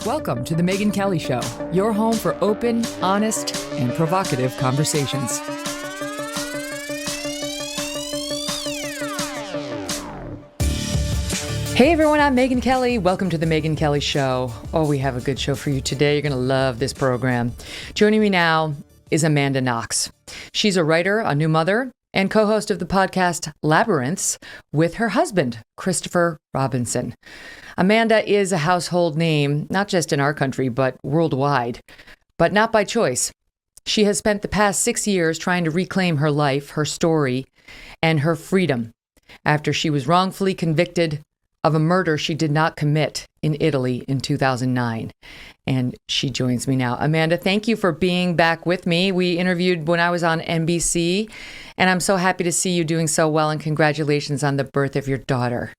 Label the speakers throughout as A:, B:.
A: Welcome to the Megyn Kelly Show, your home for open, honest, and provocative conversations. Hey everyone, I'm Megyn Kelly. Welcome to the Megyn Kelly Show. Oh, we have a good show for you today. You're going to love this program. Joining me now is Amanda Knox. She's a writer, a new mother, and co-host of the podcast Labyrinths with her husband, Christopher Robinson. Amanda is a household name, not just in our country, but worldwide, but not by choice. She has spent the past 6 years trying to reclaim her life, her story, and her freedom after she was wrongfully convicted of a murder she did not commit in Italy in 2009. And she joins me now. Amanda, thank you for being back with me. We interviewed when I was on NBC, and I'm so happy to see you doing so well, and congratulations on the birth of your daughter.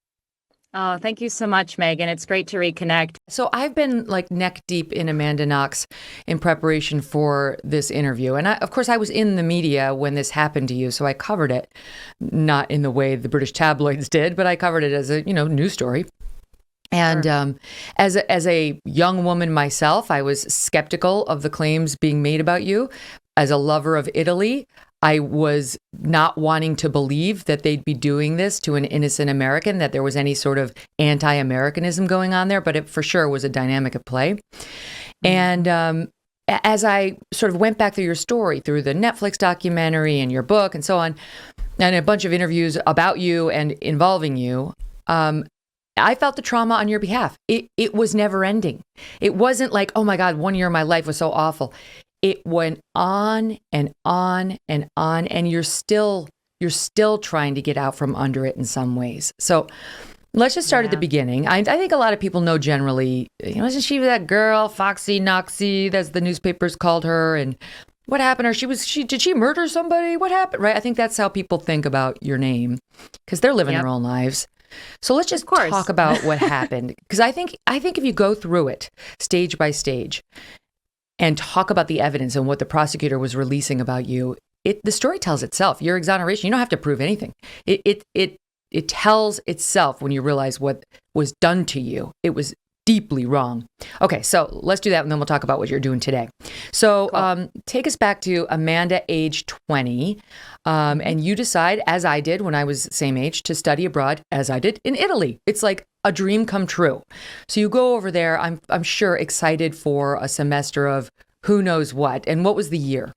B: Oh, thank you so much, Megyn. It's great to reconnect.
A: So I've been like neck deep in Amanda Knox in preparation for this interview. And of course, I was in the media when this happened to you, so I covered it, not in the way the British tabloids did, but I covered it as a, news story. And
B: Sure.
A: As a young woman myself, I was skeptical of the claims being made about you. As a lover of Italy, I was not wanting to believe that they'd be doing this to an innocent American, that there was any sort of anti-Americanism going on there, but it for sure was a dynamic at play. Mm-hmm. And as I sort of went back through your story, through the Netflix documentary and your book and so on, and a bunch of interviews about you and involving you, I felt the trauma on your behalf. It was never ending. It wasn't like, oh my God, 1 year of my life was so awful. It went on and on and on, and you're still trying to get out from under it in some ways. So let's just start at the beginning. I think a lot of people know generally, isn't she that girl, Foxy Noxy, as the newspapers called her, and what happened? Or did she murder somebody? What happened? Right? I think that's how people think about your name because they're living their own lives. So let's just talk about what happened, because I think if you go through it stage by stage and talk about the evidence and what the prosecutor was releasing about you, the story tells itself. Your exoneration, you don't have to prove anything. It tells itself when you realize what was done to you. It was deeply wrong. Okay, so let's do that, and then we'll talk about what you're doing today. So cool. Take us back to Amanda, age 20, and you decide, as I did when I was same age, to study abroad, as I did in Italy. It's like a dream come true. So you go over there, I'm sure excited for a semester of who knows what. And what was the year?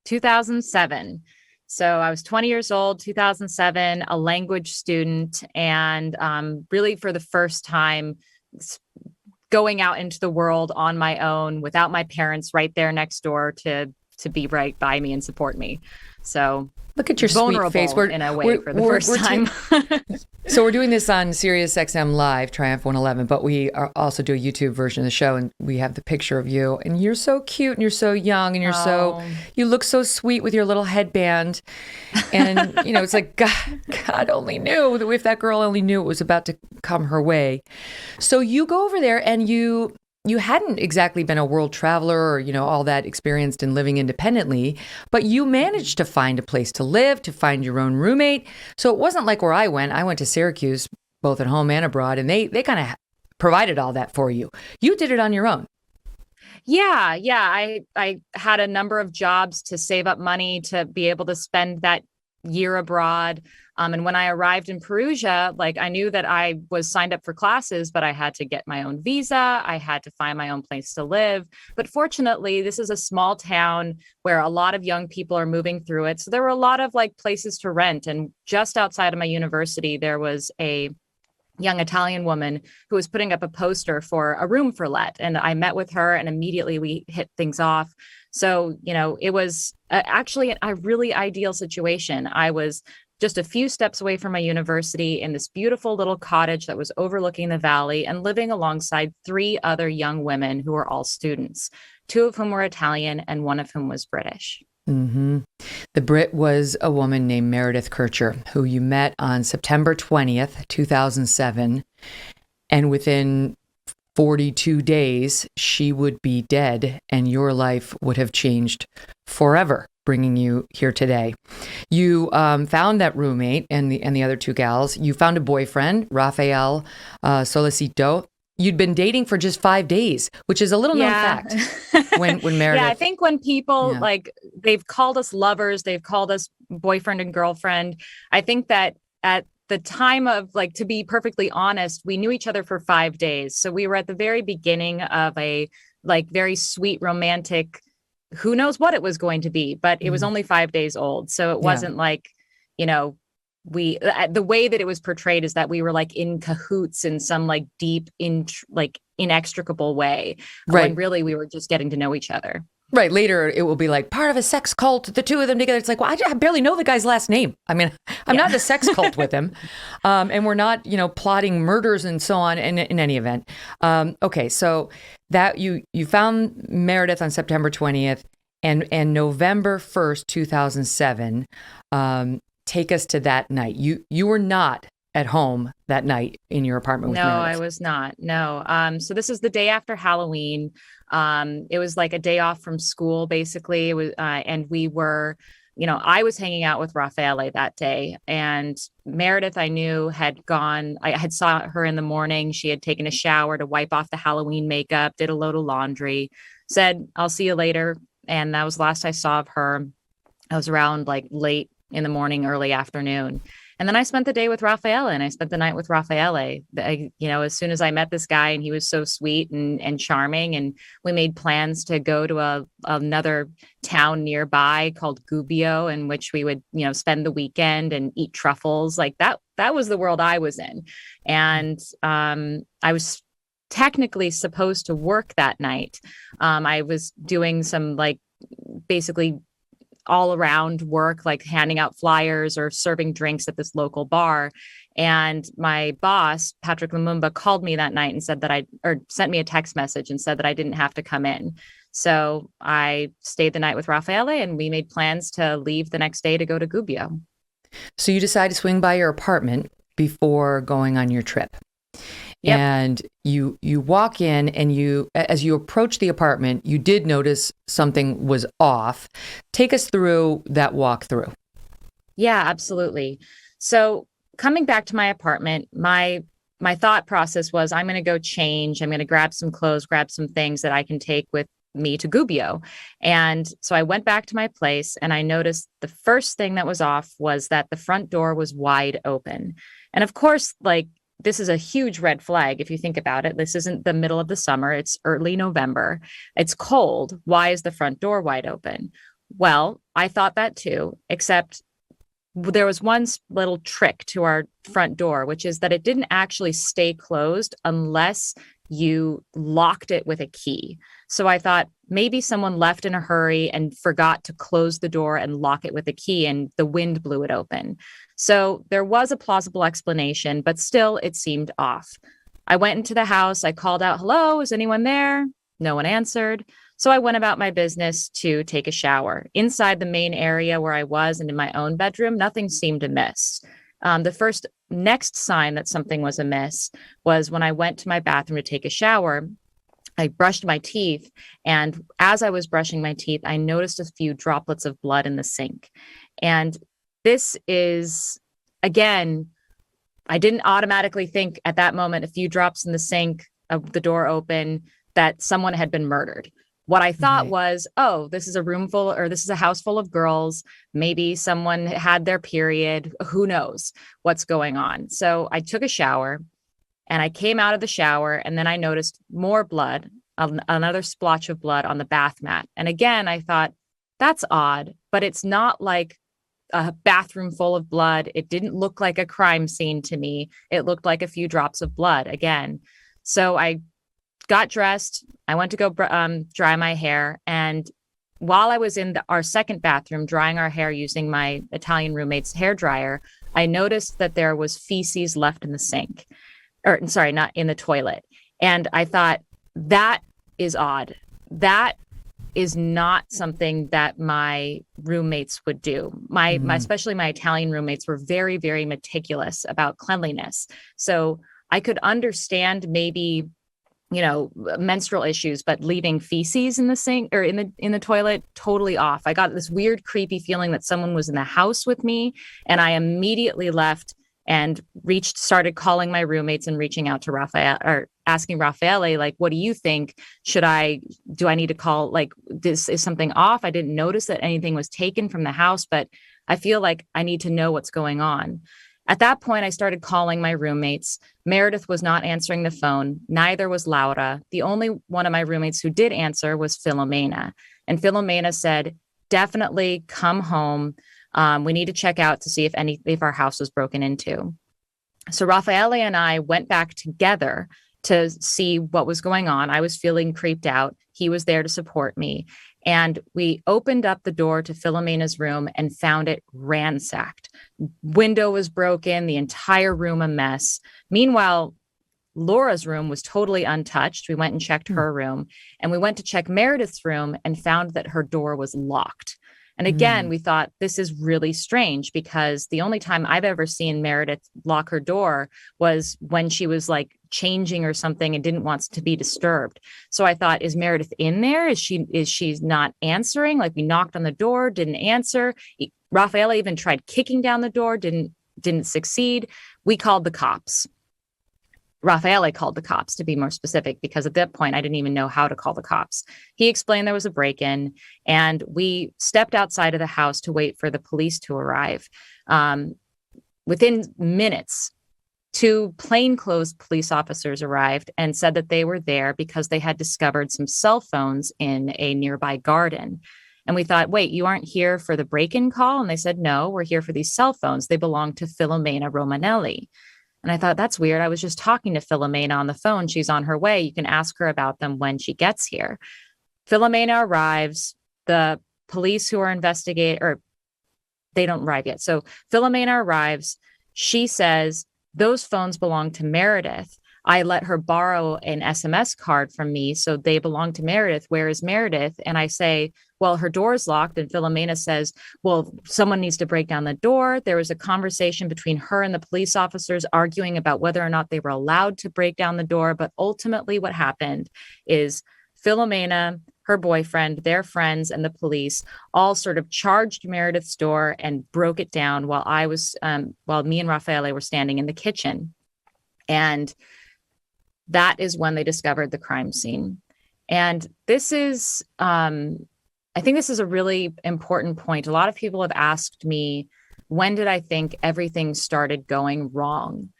B: 2007. So I was 20 years old, 2007, a language student, and really for the first time going out into the world on my own without my parents right there next door to be right by me and support me. So
A: look at your sweet face.
B: We're in a way for the first time.
A: So we're doing this on Sirius XM Live, Triumph 111, but we also do a YouTube version of the show, and we have the picture of you, and you're so cute, and you're so young, and you look so sweet with your little headband, and it's like God only knew if that girl only knew it was about to come her way. So you go over there, and you hadn't exactly been a world traveler or, all that experienced in living independently, but you managed to find a place to live, to find your own roommate. So it wasn't like where I went to Syracuse, both at home and abroad, and they kind of provided all that for you. You did it on your own.
B: Yeah. I had a number of jobs to save up money to be able to spend that year abroad. And when I arrived in Perugia, I knew that I was signed up for classes, but I had to get my own visa. I had to find my own place to live. But fortunately, this is a small town where a lot of young people are moving through it. So there were a lot of places to rent. And just outside of my university, there was a young Italian woman who was putting up a poster for a room for let. And I met with her, and immediately we hit things off. So, it was actually a really ideal situation. I was just a few steps away from my university in this beautiful little cottage that was overlooking the valley and living alongside 3 other young women who were all students, 2 of whom were Italian and 1 of whom was British.
A: Mm-hmm. The Brit was a woman named Meredith Kircher, who you met on September 20th, 2007. And within 42 days, she would be dead and your life would have changed forever, bringing you here today. You found that roommate and the other 2 gals. You found a boyfriend, Rafael Solicito, you'd been dating for just 5 days, which is a little known fact. When Meredith.
B: Yeah, I think when people they've called us lovers, they've called us boyfriend and girlfriend. I think that at the time of, like, to be perfectly honest, we knew each other for 5 days. So we were at the very beginning of a like very sweet romantic, who knows what it was going to be, but it was only 5 days old. So it wasn't like, we, the way that it was portrayed is that we were like in cahoots in some like deep, inextricable way.
A: Right.
B: When really we were just getting to know each other.
A: Right. Later, it will be like part of a sex cult, the two of them together. It's like, well, I barely know the guy's last name. I mean, I'm not in a sex cult with him. And we're not, plotting murders and so on in any event. Okay. So that you found Meredith on September 20th and November 1st, 2007. Take us to that night. You were not at home that night in your apartment with Meredith.
B: No, I was not. No. So this is the day after Halloween. It was like a day off from school, basically. It was, and we were, I was hanging out with Raffaele that day, and Meredith, I knew, had gone. I had saw her in the morning. She had taken a shower to wipe off the Halloween makeup, did a load of laundry, said, "I'll see you later." And that was the last I saw of her. I was around like late in the morning, early afternoon. And then I spent the day with Raffaele, and I spent the night with Raffaele. As soon as I met this guy, and he was so sweet and charming, and we made plans to go to another town nearby called Gubbio, in which we would, spend the weekend and eat truffles. Like that was the world I was in. And I was technically supposed to work that night. I was doing some basically all around work, like handing out flyers or serving drinks at this local bar. And my boss, Patrick Lumumba, called me that night and said that sent me a text message and said that I didn't have to come in. So I stayed the night with Raffaele, and we made plans to leave the next day to go to Gubbio.
A: So you decide to swing by your apartment before going on your trip. Yep. And you walk in, and as you approach the apartment, you did notice something was off. Take us through that walkthrough.
B: Yeah, absolutely. So coming back to my apartment, my thought process was, I'm going to go change. I'm going to grab some clothes, grab some things that I can take with me to Gubbio. And so I went back to my place, and I noticed the first thing that was off was that the front door was wide open. And of course, this is a huge red flag if you think about it. This isn't the middle of the summer. It's early November. It's cold. Why is the front door wide open? Well, I thought that too, except there was one little trick to our front door, which is that it didn't actually stay closed unless you locked it with a key. So I thought maybe someone left in a hurry and forgot to close the door and lock it with a key, and the wind blew it open. So there was a plausible explanation, but still it seemed off. I went into the house. I called out, "Hello, is anyone there?" No one answered. So I went about my business to take a shower. Inside the main area where I was and in my own bedroom, nothing seemed amiss. The next sign that something was amiss was when I went to my bathroom to take a shower. I brushed my teeth, and as I was brushing my teeth, I noticed a few droplets of blood in the sink. And this is, again, I didn't automatically think at that moment, a few drops in the sink, of the door open, that someone had been murdered. What I thought was, oh, this is a house full of girls. Maybe someone had their period. Who knows what's going on? So I took a shower, and I came out of the shower, and then I noticed more blood, another splotch of blood on the bath mat. And again, I thought, that's odd, but it's not like a bathroom full of blood. It didn't look like a crime scene to me. It looked like a few drops of blood again. So I got dressed. I went to go dry my hair. And while I was in our second bathroom drying our hair using my Italian roommate's hair dryer, I noticed that there was feces left in the sink. Not in the toilet. And I thought, that is odd. That is not something that my roommates would do. Especially my Italian roommates were very, very meticulous about cleanliness. So I could understand maybe, menstrual issues, but leaving feces in the sink or in the toilet, totally off. I got this weird, creepy feeling that someone was in the house with me, and I immediately left and started calling my roommates and reaching out to Raphael, or asking Raffaele, like, what do you think? Do I need to call, like, this is something off? I didn't notice that anything was taken from the house, but I feel like I need to know what's going on. At that point, I started calling my roommates. Meredith was not answering the phone. Neither was Laura. The only one of my roommates who did answer was Filomena. And Filomena said, definitely come home. We need to check out to see if our house was broken into. So Raffaele and I went back together to see what was going on. I was feeling creeped out. He was there to support me. And we opened up the door to Filomena's room and found it ransacked. Window was broken, the entire room a mess. Meanwhile, Laura's room was totally untouched. We went and checked her room, and we went to check Meredith's room and found that her door was locked. And again, we thought, this is really strange, because the only time I've ever seen Meredith lock her door was when she was like changing or something and didn't want to be disturbed. So I thought, is Meredith in there? Is she not answering? Like, we knocked on the door, didn't answer. Raffaele even tried kicking down the door, didn't succeed. We called the cops. Raffaele called the cops, to be more specific, because at that point I didn't even know how to call the cops. He explained there was a break-in, and we stepped outside of the house to wait for the police to arrive. Within minutes, 2 plainclothes police officers arrived and said that they were there because they had discovered some cell phones in a nearby garden. And we thought, wait, you aren't here for the break-in call? And they said, no, we're here for these cell phones. They belong to Filomena Romanelli. And I thought, that's weird. I was just talking to Filomena on the phone. She's on her way. You can ask her about them when she gets here. Filomena arrives. The police who are investigating, or they don't arrive yet. So Filomena arrives. She says, those phones belong to Meredith. I let her borrow an SMS card from me, so they belong to Meredith. Where is Meredith? And I say, well, her door's locked. And Filomena says, well, someone needs to break down the door. There was a conversation between her and the police officers arguing about whether or not they were allowed to break down the door. But ultimately what happened is Filomena, her boyfriend, their friends, and the police all sort of charged Meredith's door and broke it down while me and Raffaele were standing in the kitchen. And that is when they discovered the crime scene. And this is, I think this is a really important point. A lot of people have asked me, when did I think everything started going wrong?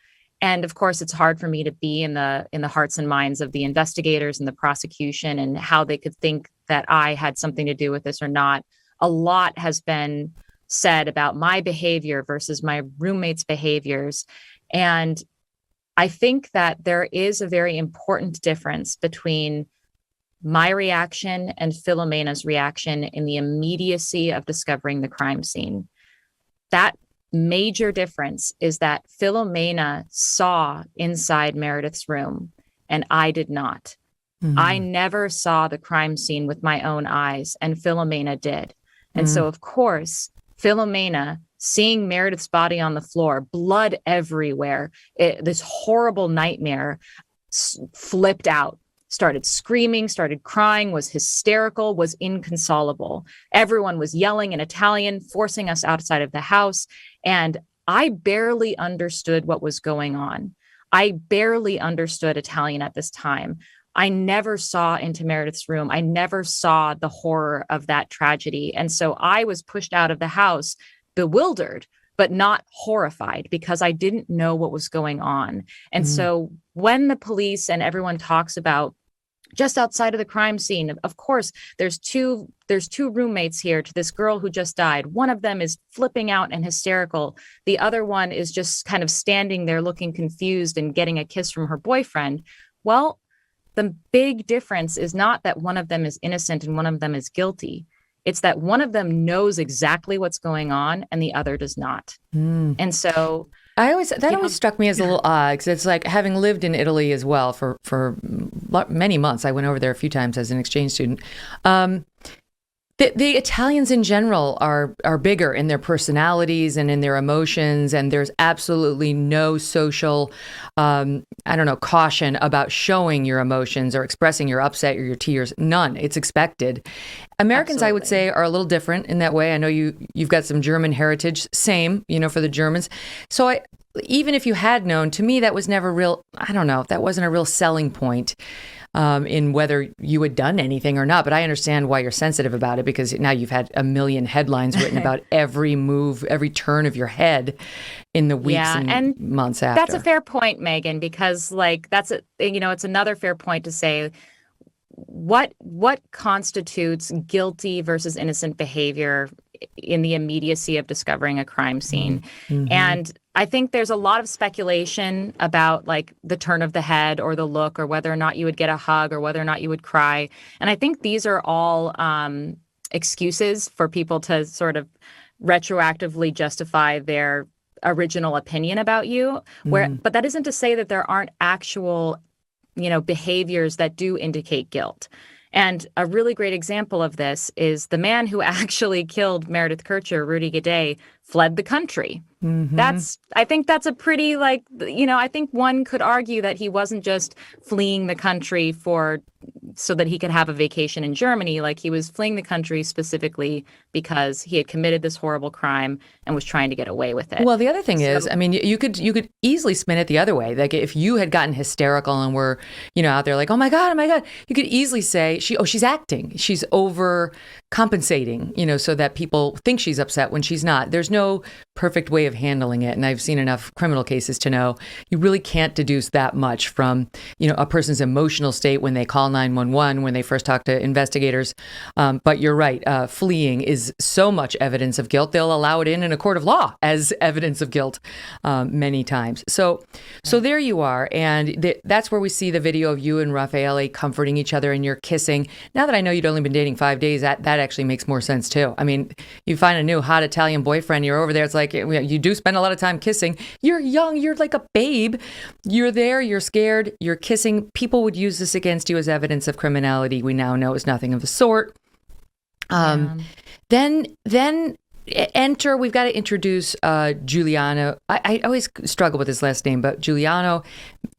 B: And of course, it's hard for me to be in the hearts and minds of the investigators and the prosecution and how they could think that I had something to do with this or not. A lot has been said about my behavior versus my roommates' behaviors. And I think that there is a very important difference between my reaction and Filomena's reaction in the immediacy of discovering the crime scene. That major difference is that Filomena saw inside Meredith's room and I did not. Mm-hmm. I never saw the crime scene with my own eyes, and Filomena did. And so, of course, Filomena, seeing Meredith's body on the floor, blood everywhere, this horrible nightmare, flipped out, started screaming, started crying, was hysterical, was inconsolable. Everyone was yelling in Italian, forcing us outside of the house. And I barely understood what was going on. I barely understood Italian at this time. I never saw into Meredith's room. I never saw the horror of that tragedy. And so I was pushed out of the house, bewildered, but not horrified, because I didn't know what was going on. And so when the police and everyone talks about just outside of the crime scene, of course, there's two roommates here to this girl who just died. One of them is flipping out and hysterical. The other one is just kind of standing there looking confused and getting a kiss from her boyfriend. Well, the big difference is not that one of them is innocent and one of them is guilty. It's that one of them knows exactly what's going on and the other does not. And so
A: that always struck me as a little odd, because it's like, having lived in Italy as well for many months. I went over there a few times as an exchange student. The Italians in general are bigger in their personalities and in their emotions, and there's absolutely no social, caution about showing your emotions or expressing your upset or your tears. None. It's expected. Americans, absolutely. I would say, are a little different in that way. I know you've got some German heritage. Same, for the Germans. So even if you had known, to me, that was never real. I don't know. That wasn't a real selling point in whether you had done anything or not. But I understand why you're sensitive about it, because now you've had a million headlines written about every move, every turn of your head in the weeks and months after.
B: That's a fair point, Megyn, because like it's another fair point to say what constitutes guilty versus innocent behavior in the immediacy of discovering a crime scene.
A: Mm-hmm.
B: And I think there's a lot of speculation about like the turn of the head or the look or whether or not you would get a hug or whether or not you would cry. And I think these are all excuses for people to sort of retroactively justify their original opinion about you. But that isn't to say that there aren't actual behaviors that do indicate guilt. And a really great example of this is the man who actually killed Meredith Kercher, Rudy Guede, fled the country.
A: Mm-hmm.
B: I think that's a pretty I think one could argue that he wasn't just fleeing the country so that he could have a vacation in Germany. Like, he was fleeing the country specifically because he had committed this horrible crime and was trying to get away with it.
A: Well, the other thing is, I mean, you could easily spin it the other way. Like, if you had gotten hysterical and were, out there like, oh my God, you could easily say she's acting. She's overcompensating, so that people think she's upset when she's not. There's no perfect way of handling it. And I've seen enough criminal cases to know you really can't deduce that much from, a person's emotional state when they call 911, when they first talk to investigators. But you're right. Fleeing is so much evidence of guilt. They'll allow it in a court of law as evidence of guilt many times. So there you are. And that's where we see the video of you and Raffaele comforting each other and you're kissing. Now that I know you'd only been dating 5 days, that actually makes more sense too. I mean, you find a new hot Italian boyfriend, you're over there. It's like, you do spend a lot of time kissing. You're young. You're like a babe. You're there. You're scared. You're kissing. People would use this against you as evidence of criminality. We now know it's nothing of the sort. Then enter, we've got to introduce Giuliano. I always struggle with his last name, but Giuliano,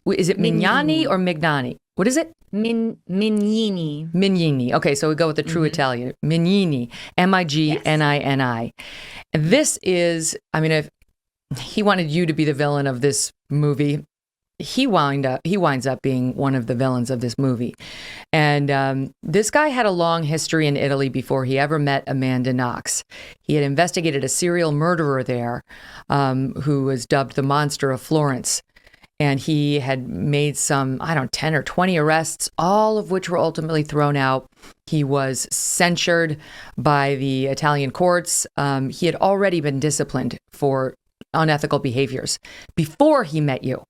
A: is it Mignani or Mignani? What is it?
B: Mignini.
A: Mignini. Okay, so we go with the true Italian. Mignini. Mignini. This is, I mean, if he wanted you to be the villain of this movie, he winds up being one of the villains of this movie. And this guy had a long history in Italy before he ever met Amanda Knox. He had investigated a serial murderer there who was dubbed the Monster of Florence. And he had made some, 10 or 20 arrests, all of which were ultimately thrown out. He was censured by the Italian courts. He had already been disciplined for unethical behaviors before he met you.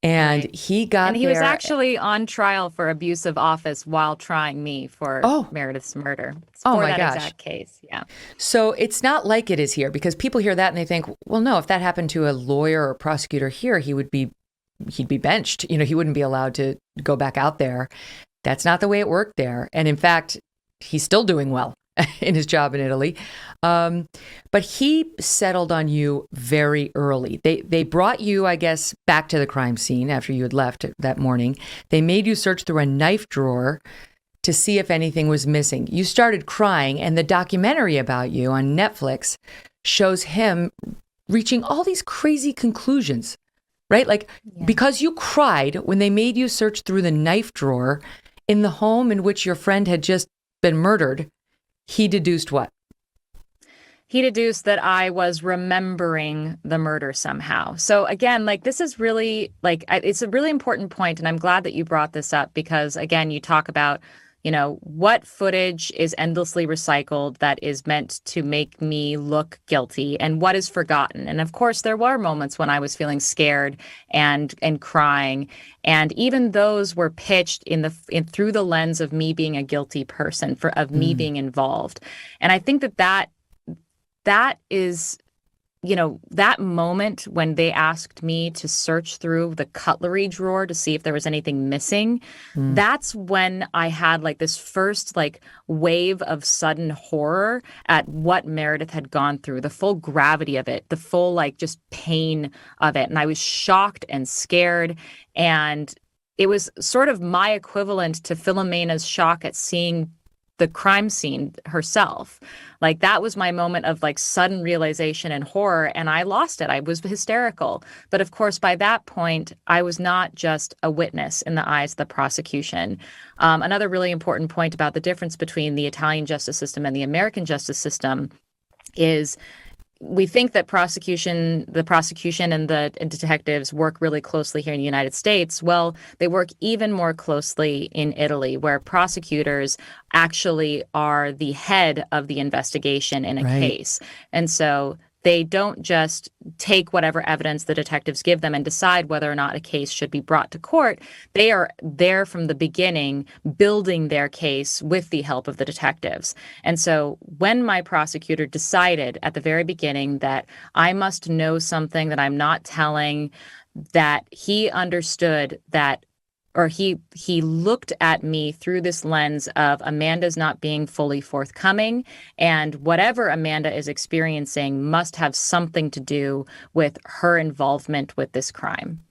A: And he was
B: actually on trial for abuse of office while trying me for Meredith's murder.
A: Oh my gosh.
B: Exact case. Yeah.
A: So it's not like it is here, because people hear that and they think, well, no, if that happened to a lawyer or prosecutor here, he'd be benched. He wouldn't be allowed to go back out there. That's not the way it worked there. And in fact, he's still doing well in his job in Italy. But he settled on you very early. They brought you, I guess, back to the crime scene after you had left that morning. They made you search through a knife drawer to see if anything was missing. You started crying, and the documentary about you on Netflix shows him reaching all these crazy conclusions, right? Like, because you cried when they made you search through the knife drawer in the home in which your friend had just been murdered, he deduced what?
B: He deduced that I was remembering the murder somehow. So again, like, this is really it's a really important point. And I'm glad that you brought this up because, again, you talk about, what footage is endlessly recycled that is meant to make me look guilty and what is forgotten. And of course, there were moments when I was feeling scared and crying. And even those were pitched through the lens of me being a guilty person, of me being involved. And I think that is, that moment when they asked me to search through the cutlery drawer to see if there was anything missing, that's when I had this first wave of sudden horror at what Meredith had gone through, the full gravity of it, the full just pain of it. And I was shocked and scared. And it was sort of my equivalent to Philomena's shock at seeing the crime scene herself. Like, that was my moment of like sudden realization and horror, and I lost it. I was hysterical. But of course, by that point, I was not just a witness in the eyes of the prosecution. Another really important point about the difference between the Italian justice system and the American justice system is we think that the prosecution and the detectives work really closely here in the United States. Well, they work even more closely in Italy, where prosecutors actually are the head of the investigation in a case. And so they don't just take whatever evidence the detectives give them and decide whether or not a case should be brought to court. They are there from the beginning, building their case with the help of the detectives. And so when my prosecutor decided at the very beginning that I must know something that I'm not telling, that he understood that, or he looked at me through this lens of Amanda's not being fully forthcoming, and whatever Amanda is experiencing must have something to do with her involvement with this crime.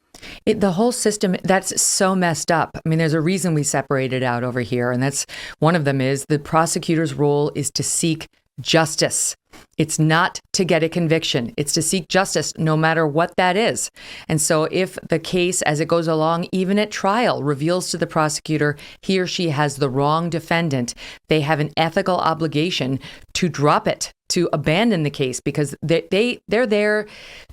A: The whole system, that's so messed up. I mean, there's a reason we separated out over here, and that's one of them is the prosecutor's role is to seek justice. It's not to get a conviction. It's to seek justice, no matter what that is. And so if the case, as it goes along, even at trial, reveals to the prosecutor he or she has the wrong defendant, they have an ethical obligation to drop it, to abandon the case, because they're there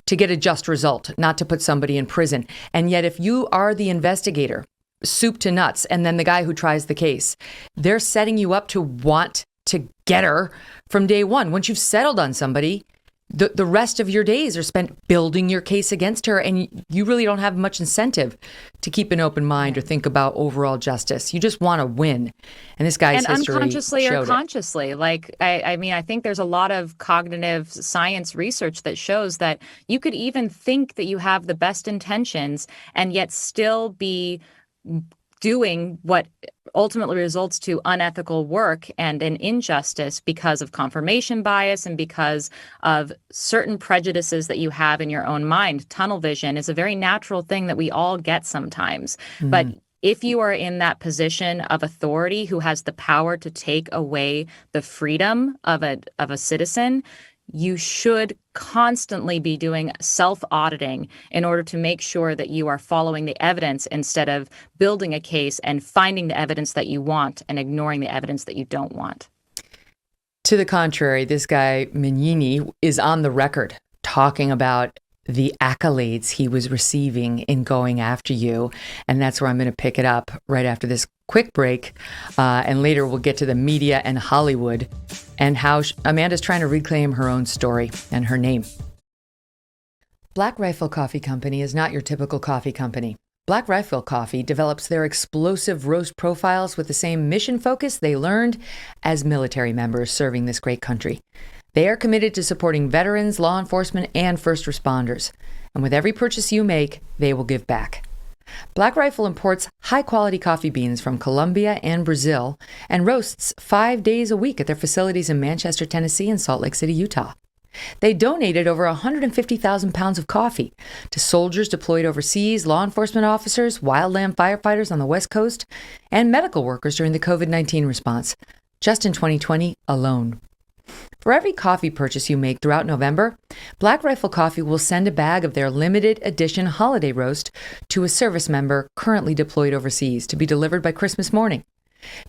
A: to get a just result, not to put somebody in prison. And yet, if you are the investigator, soup to nuts, and then the guy who tries the case, they're setting you up to want to get her from day one. Once you've settled on somebody, the rest of your days are spent building your case against her, and you really don't have much incentive to keep an open mind or think about overall justice. You just want to win. And this guy's history
B: unconsciously or
A: showed
B: consciously.
A: it.
B: Like, I mean, I think there's a lot of cognitive science research that shows that you could even think that you have the best intentions and yet still be doing what ultimately results to unethical work and an injustice because of confirmation bias and because of certain prejudices that you have in your own mind. Tunnel vision is a very natural thing that we all get sometimes. But if you are in that position of authority who has the power to take away the freedom of a citizen, you should constantly be doing self-auditing in order to make sure that you are following the evidence instead of building a case and finding the evidence that you want and ignoring the evidence that you don't want.
A: To the contrary, this guy, Mignini, is on the record talking about the accolades he was receiving in going after you. And that's where I'm going to pick it up right after this quick break. And later we'll get to the media and Hollywood and how Amanda's trying to reclaim her own story and her name. Black Rifle Coffee Company is not your typical coffee company. Black Rifle Coffee develops their explosive roast profiles with the same mission focus they learned as military members serving this great country. They are committed to supporting veterans, law enforcement, and first responders. And with every purchase you make, they will give back. Black Rifle imports high-quality coffee beans from Colombia and Brazil and roasts 5 days a week at their facilities in Manchester, Tennessee, and Salt Lake City, Utah. They donated over 150,000 pounds of coffee to soldiers deployed overseas, law enforcement officers, wildland firefighters on the West Coast, and medical workers during the COVID-19 response, just in 2020 alone. For every coffee purchase you make throughout November, Black Rifle Coffee will send a bag of their limited edition holiday roast to a service member currently deployed overseas to be delivered by Christmas morning.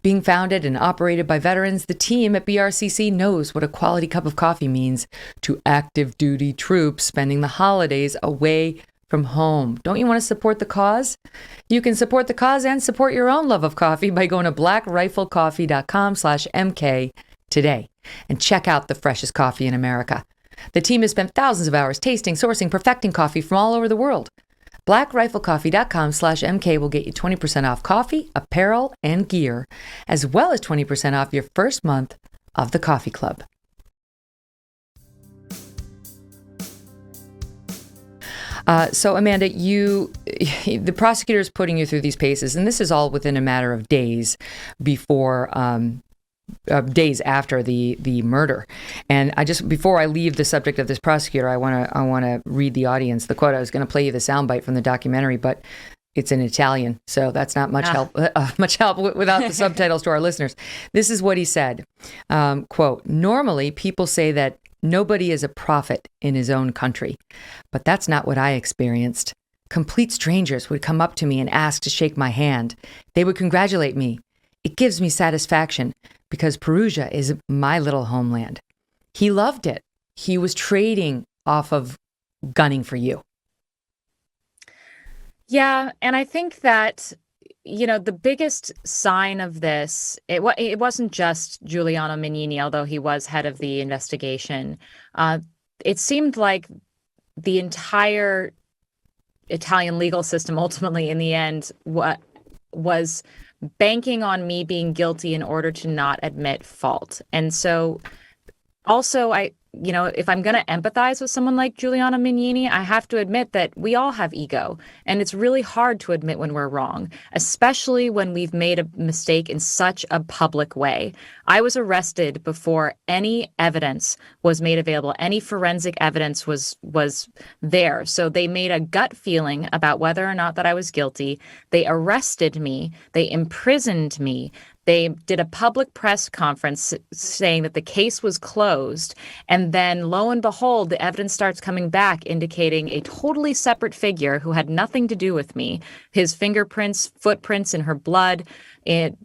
A: Being founded and operated by veterans, the team at BRCC knows what a quality cup of coffee means to active duty troops spending the holidays away from home. Don't you want to support the cause? You can support the cause and support your own love of coffee by going to blackriflecoffee.com/MK today and check out the freshest coffee in America. The team has spent thousands of hours tasting, sourcing, perfecting coffee from all over the world. blackriflecoffee.com/MK will get you 20% off coffee, apparel, and gear, as well as 20% off your first month of the coffee club. So Amanda, the prosecutor is putting you through these paces, and this is all within a matter of days days after the murder. And before I leave the subject of this prosecutor, I want to read the audience the quote. I was going to play you the soundbite from the documentary, but It's in Italian, so that's not much help. Much help without the subtitles to our listeners. This is what he said. Quote, normally people say that nobody is a prophet in his own country, but that's not what I experienced. Complete strangers would come up to me and ask to shake my hand. They would congratulate me. It gives me satisfaction because Perugia is my little homeland. He loved it. He was trading off of gunning for you.
B: Yeah. And I think that, the biggest sign of this, it wasn't just Giuliano Mignini, although he was head of the investigation. It seemed like the entire Italian legal system ultimately, in the end, was banking on me being guilty in order to not admit fault. And so also, if I'm going to empathize with someone like Giuliano Mignini, I have to admit that we all have ego. And it's really hard to admit when we're wrong, especially when we've made a mistake in such a public way. I was arrested before any evidence was made available. Any forensic evidence was there. So they made a gut feeling about whether or not that I was guilty. They arrested me. They imprisoned me. They did a public press conference saying that the case was closed. And then lo and behold, the evidence starts coming back indicating a totally separate figure who had nothing to do with me. His fingerprints, footprints in her blood, his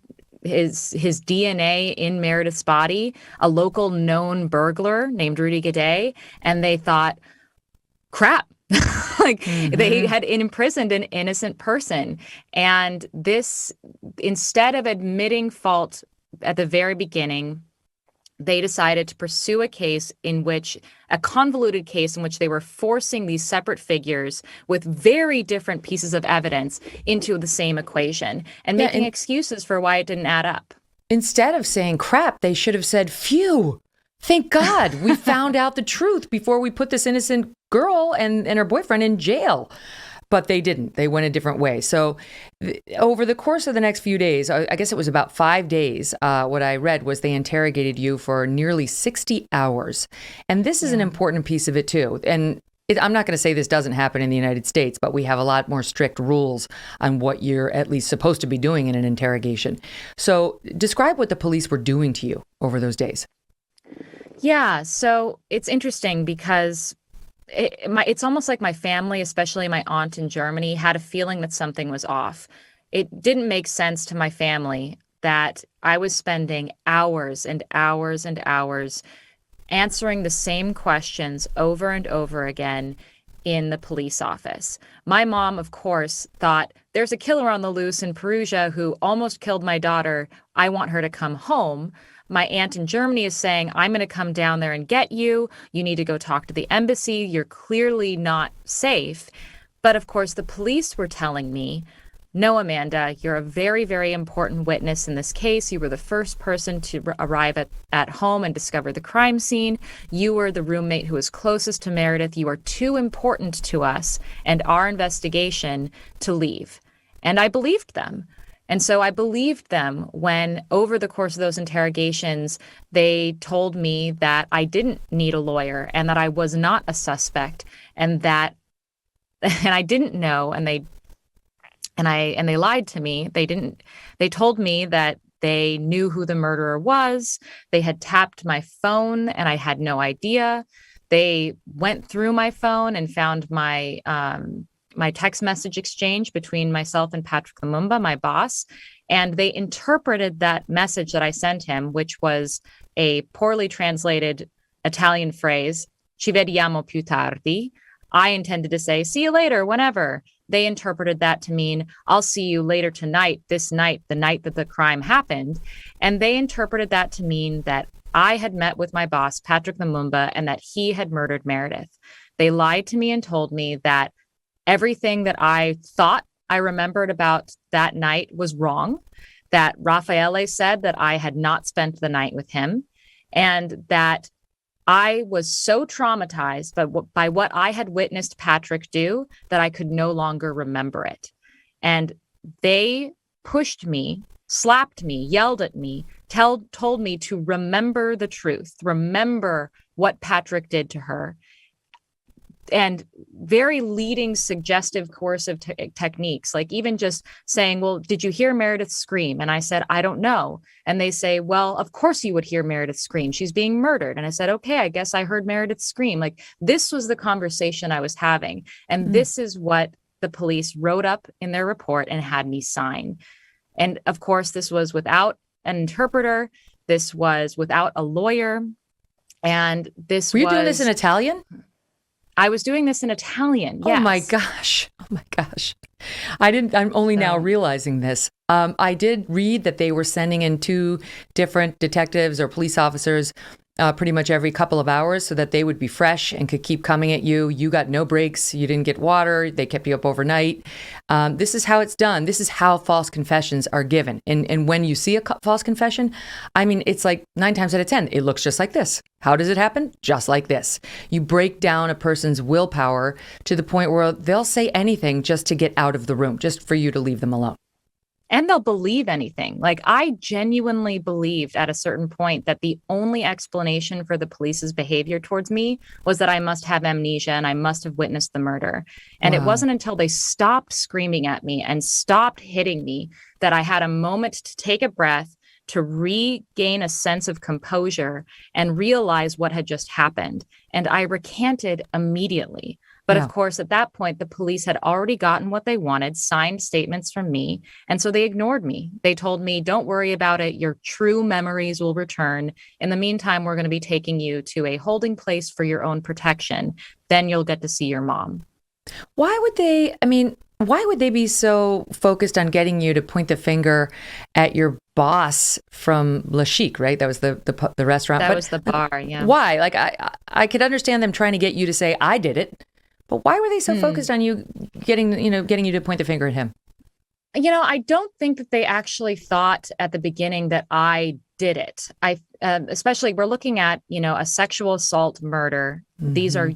B: DNA in Meredith's body, a local known burglar named Rudy Guede. And they thought, crap. They had imprisoned an innocent person. And this, instead of admitting fault at the very beginning, they decided to pursue a convoluted case in which they were forcing these separate figures with very different pieces of evidence into the same equation and making excuses for why it didn't add up.
A: Instead of saying crap, they should have said, phew. Thank God we found out the truth before we put this innocent girl and her boyfriend in jail. But they didn't. They went a different way. So over the course of the next few days, I guess it was about 5 days, what I read was they interrogated you for nearly 60 hours. And this is an important piece of it, too. And I'm not going to say this doesn't happen in the United States, but we have a lot more strict rules on what you're at least supposed to be doing in an interrogation. So describe what the police were doing to you over those days.
B: Yeah, so it's interesting because it's almost like my family, especially my aunt in Germany, had a feeling that something was off. It didn't make sense to my family that I was spending hours and hours and hours answering the same questions over and over again in the police office. My mom, of course, thought there's a killer on the loose in Perugia who almost killed my daughter. I want her to come home. My aunt in Germany is saying, I'm going to come down there and get you. You need to go talk to the embassy. You're clearly not safe. But of course, the police were telling me, no, Amanda, you're a very, very important witness in this case. You were the first person to arrive at home and discover the crime scene. You were the roommate who was closest to Meredith. You are too important to us and our investigation to leave. And I believed them. And so I believed them when, over the course of those interrogations, they told me that I didn't need a lawyer and that I was not a suspect and I didn't know, and they lied to me. They told me that they knew who the murderer was. They had tapped my phone and I had no idea. They went through my phone and found my text message exchange between myself and Patrick Lumumba, my boss, and they interpreted that message that I sent him, which was a poorly translated Italian phrase, ci vediamo più tardi. I intended to say, see you later, whenever. They interpreted that to mean, I'll see you later tonight, this night, the night that the crime happened. And they interpreted that to mean that I had met with my boss, Patrick Lumumba, and that he had murdered Meredith. They lied to me and told me that everything that I thought I remembered about that night was wrong, that Raffaele said that I had not spent the night with him, and that I was so traumatized by what I had witnessed Patrick do that I could no longer remember it. And they pushed me, slapped me, yelled at me, told me to remember the truth, remember what Patrick did to her. and very leading, suggestive, coercive techniques, like even just saying, well, did you hear Meredith scream? And I said, I don't know. And they say, well, of course you would hear Meredith scream. She's being murdered. And I said, okay, I guess I heard Meredith scream. Like, this was the conversation I was having. And this is what the police wrote up in their report and had me sign. And of course, this was without an interpreter. This was without a lawyer. And this
A: Were you doing this in Italian?
B: I was doing this in Italian. Yes.
A: Oh my gosh. Oh my gosh. I'm only now realizing this. I did read that they were sending in 2 different detectives or police officers pretty much every couple of hours so that they would be fresh and could keep coming at you. You got no breaks. You didn't get water. They kept you up overnight. This is how it's done. This is how false confessions are given. And when you see a false confession, I mean, it's like 9 times out of 10, it looks just like this. How does it happen? Just like this. You break down a person's willpower to the point where they'll say anything just to get out of the room, just for you to leave them alone.
B: And they'll believe anything. Like, I genuinely believed at a certain point that the only explanation for the police's behavior towards me was that I must have amnesia and I must have witnessed the murder. And It wasn't until they stopped screaming at me and stopped hitting me that I had a moment to take a breath, to regain a sense of composure and realize what had just happened. And I recanted immediately. But of course, at that point, the police had already gotten what they wanted, signed statements from me. And so they ignored me. They told me, don't worry about it. Your true memories will return. In the meantime, we're going to be taking you to a holding place for your own protection. Then you'll get to see your mom.
A: Why would they be so focused on getting you to point the finger at your boss from Le Chic, right? That was the restaurant.
B: That was the bar, yeah.
A: Why? Like, I could understand them trying to get you to say, I did it. But why were they so focused on you getting you to point the finger at him?
B: I don't think that they actually thought at the beginning that I did it. Especially we're looking at, a sexual assault murder. Mm-hmm. These are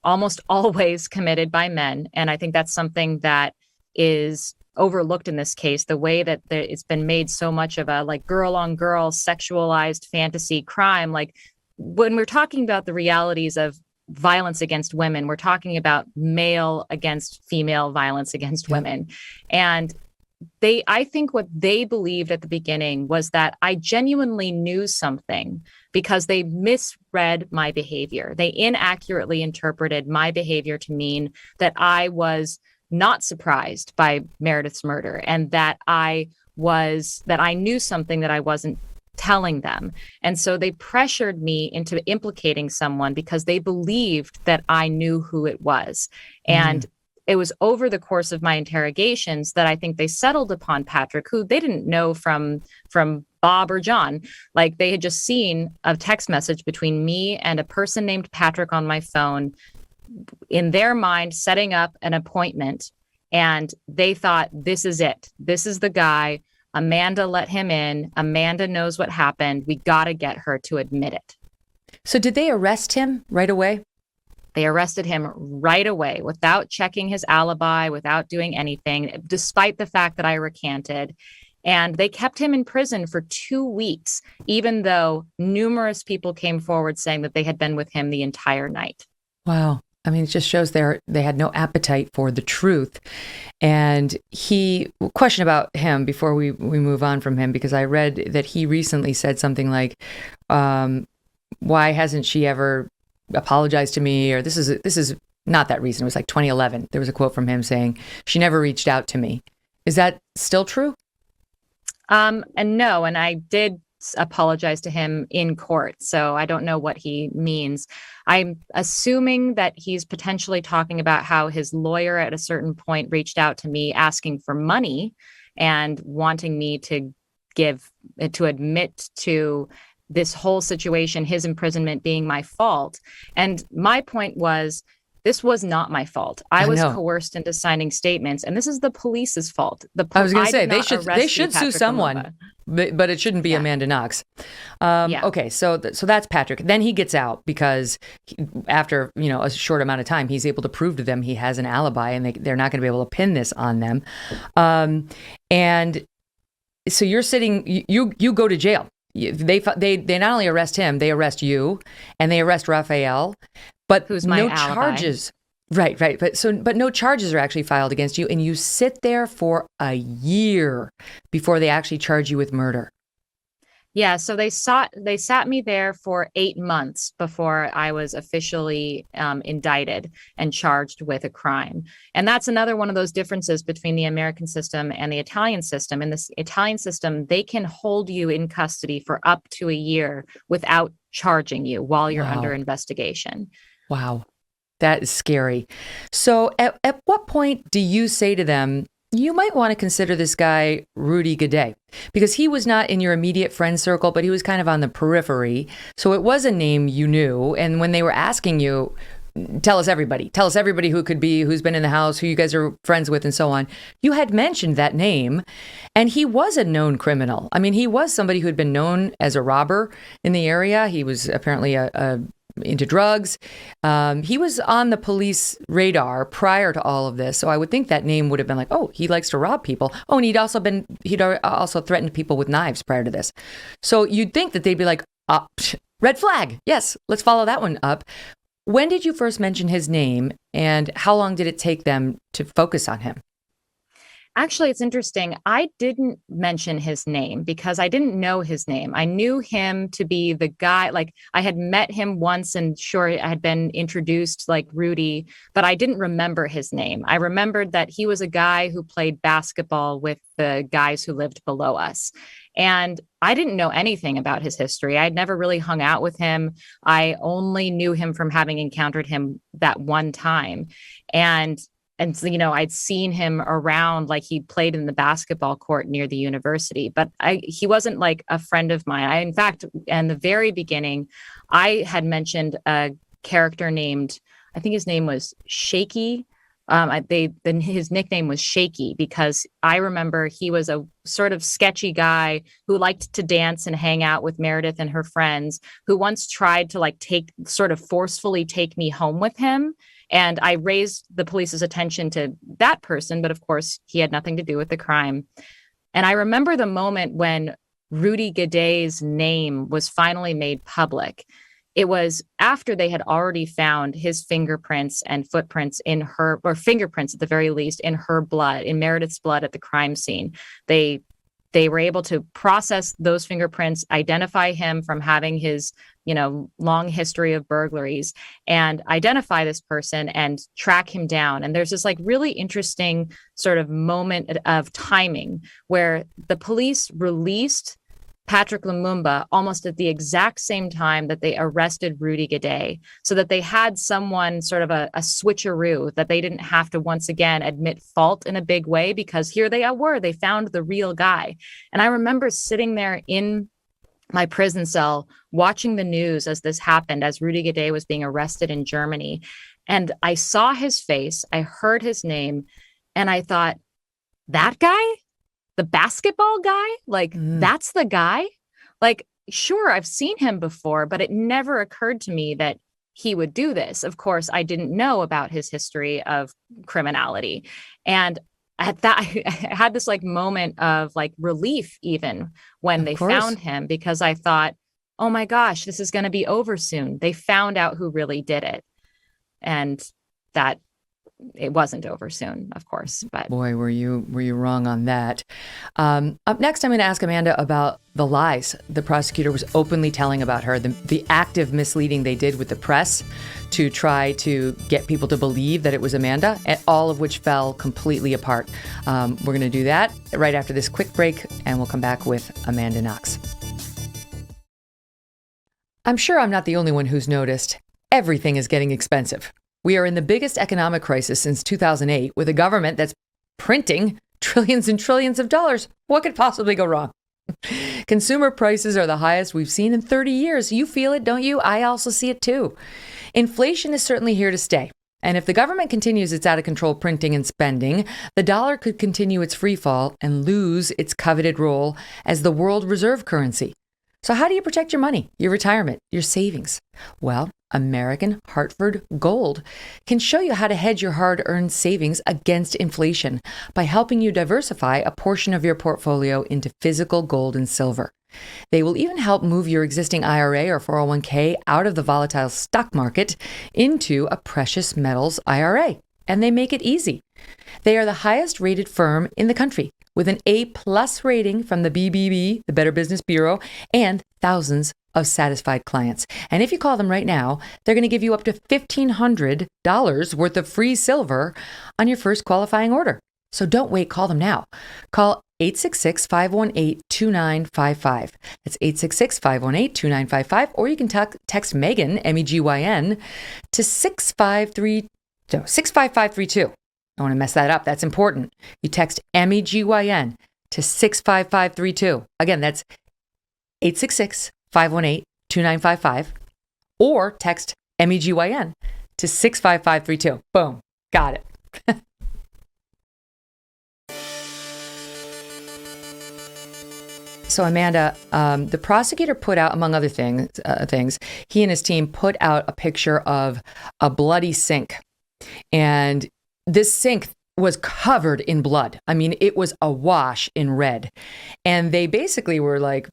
B: almost always committed by men. And I think that's something that is overlooked in this case, the way that it's been made so much of a like girl on girl sexualized fantasy crime. Like, when we're talking about the realities of violence against women, we're talking about male against female violence against women. And I think what they believed at the beginning was that I genuinely knew something because they misread my behavior. They inaccurately interpreted my behavior to mean that I was not surprised by Meredith's murder and that I knew something that I wasn't telling them. And so they pressured me into implicating someone because they believed that I knew who it was. And it was over the course of my interrogations that I think they settled upon Patrick, who they didn't know from Bob or John. Like, they had just seen a text message between me and a person named Patrick on my phone, in their mind, setting up an appointment. And they thought, this is it. This is the guy. Amanda let him in. Amanda knows what happened. We got to get her to admit it.
A: So did they arrest him right away?
B: They arrested him right away without checking his alibi, without doing anything, despite the fact that I recanted. And they kept him in prison for 2 weeks, even though numerous people came forward saying that they had been with him the entire night.
A: Wow. I mean, it just shows they had no appetite for the truth. And question about him before we move on from him, because I read that he recently said something like, why hasn't she ever apologized to me? Or this is not that recent. It was like 2011. There was a quote from him saying, she never reached out to me. Is that still true?
B: And no, and I did apologize to him in court. So I don't know what he means. I'm assuming that he's potentially talking about how his lawyer at a certain point reached out to me asking for money and wanting me to admit to this whole situation, his imprisonment being my fault. And my point was, this was not my fault. I was coerced into signing statements, and this is the police's fault. I
A: was going to say they should sue someone, but it shouldn't be Amanda Knox. Okay, so that's Patrick. Then he gets out because after a short amount of time, he's able to prove to them he has an alibi, and they're not going to be able to pin this on them. And so you're sitting. You go to jail. They not only arrest him, they arrest you, and they arrest Raphael. But
B: who's my alibi.
A: charges. Right, right. But no charges are actually filed against you, and you sit there for a year before they actually charge you with murder.
B: Yeah, so they sat me there for 8 months before I was officially indicted and charged with a crime. And that's another one of those differences between the American system and the Italian system. In this Italian system, they can hold you in custody for up to a year without charging you while you're under
A: Wow.
B: investigation.
A: Wow. That is scary. So at what point do you say to them, you might want to consider this guy, Rudy Guede, because he was not in your immediate friend circle, but he was kind of on the periphery. So it was a name you knew. And when they were asking you, tell us everybody who could be, who's been in the house, who you guys are friends with, and so on, you had mentioned that name. And he was a known criminal. I mean, he was somebody who had been known as a robber in the area. He was apparently into drugs. He was on the police radar prior to all of this. So I would think that name would have been like, oh, he likes to rob people. Oh, and he'd also threatened people with knives prior to this. So you'd think that they'd be like, red flag. Yes, let's follow that one up. When did you first mention his name, and how long did it take them to focus on him?
B: Actually, it's interesting. I didn't mention his name because I didn't know his name. I knew him to be the guy, like I had met him once and sure, I had been introduced like Rudy, but I didn't remember his name. I remembered that he was a guy who played basketball with the guys who lived below us. And I didn't know anything about his history. I'd never really hung out with him. I only knew him from having encountered him that one time. And so, I'd seen him around, like he played in the basketball court near the university, but he wasn't like a friend of mine. In fact, in the very beginning, I had mentioned a character named, I think his name was Shaky. His nickname was Shaky because I remember he was a sort of sketchy guy who liked to dance and hang out with Meredith and her friends, who once tried to sort of forcefully take me home with him. And I raised the police's attention to that person, but of course, he had nothing to do with the crime. And I remember the moment when Rudy Guede's name was finally made public. It was after they had already found his fingerprints and footprints or fingerprints at the very least, in her blood, in Meredith's blood at the crime scene. They were able to process those fingerprints, identify him from having his, long history of burglaries, and identify this person and track him down. And there's this really interesting sort of moment of timing where the police released Patrick Lumumba almost at the exact same time that they arrested Rudy Guede, so that they had someone sort of a switcheroo, that they didn't have to once again admit fault in a big way, because here they found the real guy. And I remember sitting there in my prison cell watching the news as this happened, as Rudy Guede was being arrested in Germany. And I saw his face, I heard his name, and I thought, that guy? The basketball guy? That's the guy? Sure, I've seen him before, but it never occurred to me that he would do this. Of course, I didn't know about his history of criminality. And at that, I had this moment of relief even when they found him, because I thought, oh my gosh, this is going to be over soon. They found out who really did it. And that it wasn't over soon, of course. But
A: boy, were you wrong on that. Up next, I'm going to ask Amanda about the lies the prosecutor was openly telling about her, the active misleading they did with the press to try to get people to believe that it was Amanda, and all of which fell completely apart. We're going to do that right after this quick break, and we'll come back with Amanda Knox. I'm sure I'm not the only one who's noticed everything is getting expensive. We are in the biggest economic crisis since 2008, with a government that's printing trillions and trillions of dollars. What could possibly go wrong? Consumer prices are the highest we've seen in 30 years. You feel it, don't you? I also see it too. Inflation is certainly here to stay. And if the government continues its out of control printing and spending, the dollar could continue its free fall and lose its coveted role as the world reserve currency. So how do you protect your money, your retirement, your savings? Well, American Hartford Gold can show you how to hedge your hard-earned savings against inflation by helping you diversify a portion of your portfolio into physical gold and silver. They will even help move your existing IRA or 401k out of the volatile stock market into a precious metals IRA, and they make it easy. They are the highest rated firm in the country with an A+ rating from the BBB, the Better Business Bureau, and thousands of satisfied clients. And if you call them right now, they're going to give you up to $1,500 worth of free silver on your first qualifying order. So don't wait, call them now. Call 866-518-2955. That's 866-518-2955. Or you can text Megyn, Megyn, to 65532. I don't want to mess that up. That's important. You text Megyn to 65532. Again, that's 866-518-2955. Or text Megyn to 65532. Boom. Got it. So Amanda, the prosecutor put out, among other things, he and his team put out a picture of a bloody sink. And this sink was covered in blood. I mean, it was awash in red. And they basically were like,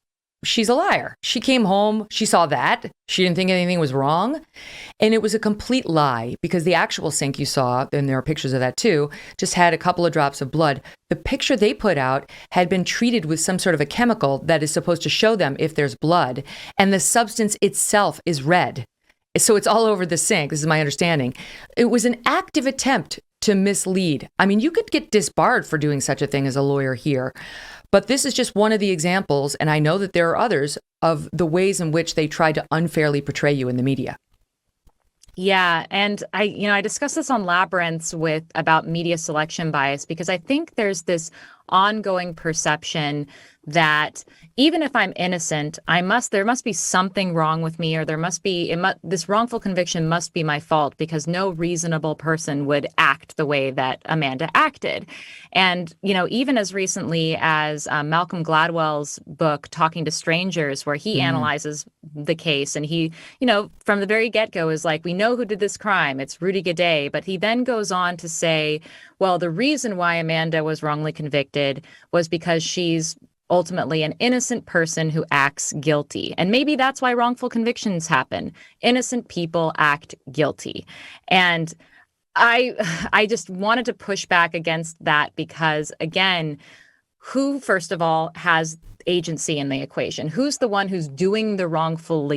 A: she's a liar. She came home, she saw that. She didn't think anything was wrong. And it was a complete lie because the actual sink you saw, and there are pictures of that too, just had a couple of drops of blood. The picture they put out had been treated with some sort of a chemical that is supposed to show them if there's blood. And the substance itself is red. So it's all over the sink. This is my understanding. It was an active attempt to mislead. I mean, you could get disbarred for doing such a thing as a lawyer here. But this is just one of the examples, and I know that there are others, of the ways in which they tried to unfairly portray you in the media.
B: Yeah. And I discussed this on Labyrinths about media selection bias, because I think there's this ongoing perception that even if I'm innocent, there must be something wrong with me, or this wrongful conviction must be my fault, because no reasonable person would act the way that Amanda acted. And, even as recently as Malcolm Gladwell's book, Talking to Strangers, where he analyzes the case, and he, from the very get-go is like, we know who did this crime. It's Rudy Guede. But he then goes on to say, well, the reason why Amanda was wrongly convicted was because she's ultimately an innocent person who acts guilty. And maybe that's why wrongful convictions happen. Innocent people act guilty. And I just wanted to push back against that because, again, who, first of all, has agency in the equation? Who's the one who's doing the wrongful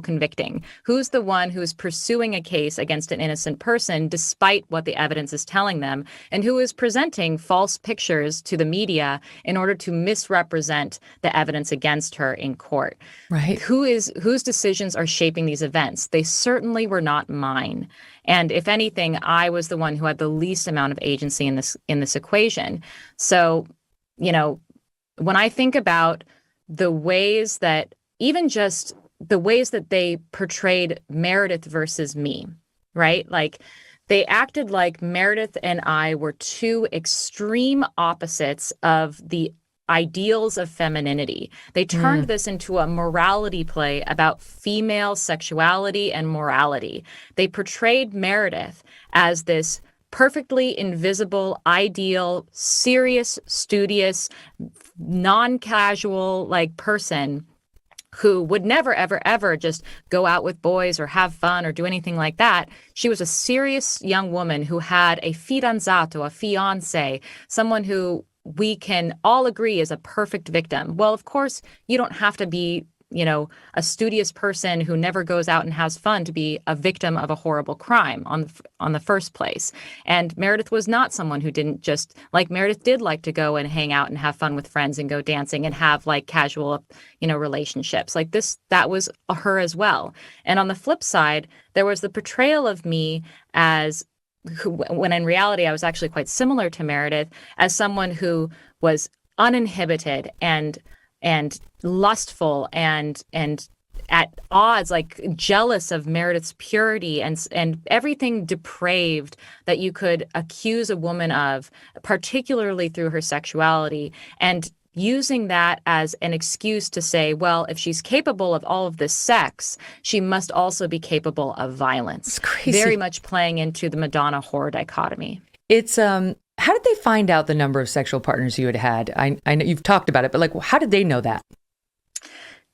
B: convicting? Who's the one who's pursuing a case against an innocent person despite what the evidence is telling them? And who is presenting false pictures to the media in order to misrepresent the evidence against her in court?
A: Right.
B: Whose decisions are shaping these events? They certainly were not mine. And if anything, I was the one who had the least amount of agency in this equation. So, when I think about the ways that they portrayed Meredith versus me, right? Like, they acted like Meredith and I were two extreme opposites of the ideals of femininity. They turned this into a morality play about female sexuality and morality. They portrayed Meredith as this perfectly invisible, ideal, serious, studious, non-casual person who would never, ever, ever just go out with boys or have fun or do anything like that. She was a serious young woman who had a fidanzato, a fiance, someone who we can all agree is a perfect victim. Well, of course, you don't have to be a studious person who never goes out and has fun to be a victim of a horrible crime on the first place. And Meredith was not someone who didn't just, Meredith did like to go and hang out and have fun with friends and go dancing and have casual, relationships. That was her as well. And on the flip side, there was the portrayal of me as when in reality I was actually quite similar to Meredith, as someone who was uninhibited and lustful and at odds, jealous of Meredith's purity and everything depraved that you could accuse a woman of, particularly through her sexuality. And using that as an excuse to say, well, if she's capable of all of this sex, she must also be capable of violence.
A: It's crazy.
B: Very much playing into the Madonna whore dichotomy.
A: It's how did they find out the number of sexual partners you had had? I know you've talked about it, but like, how did they know that?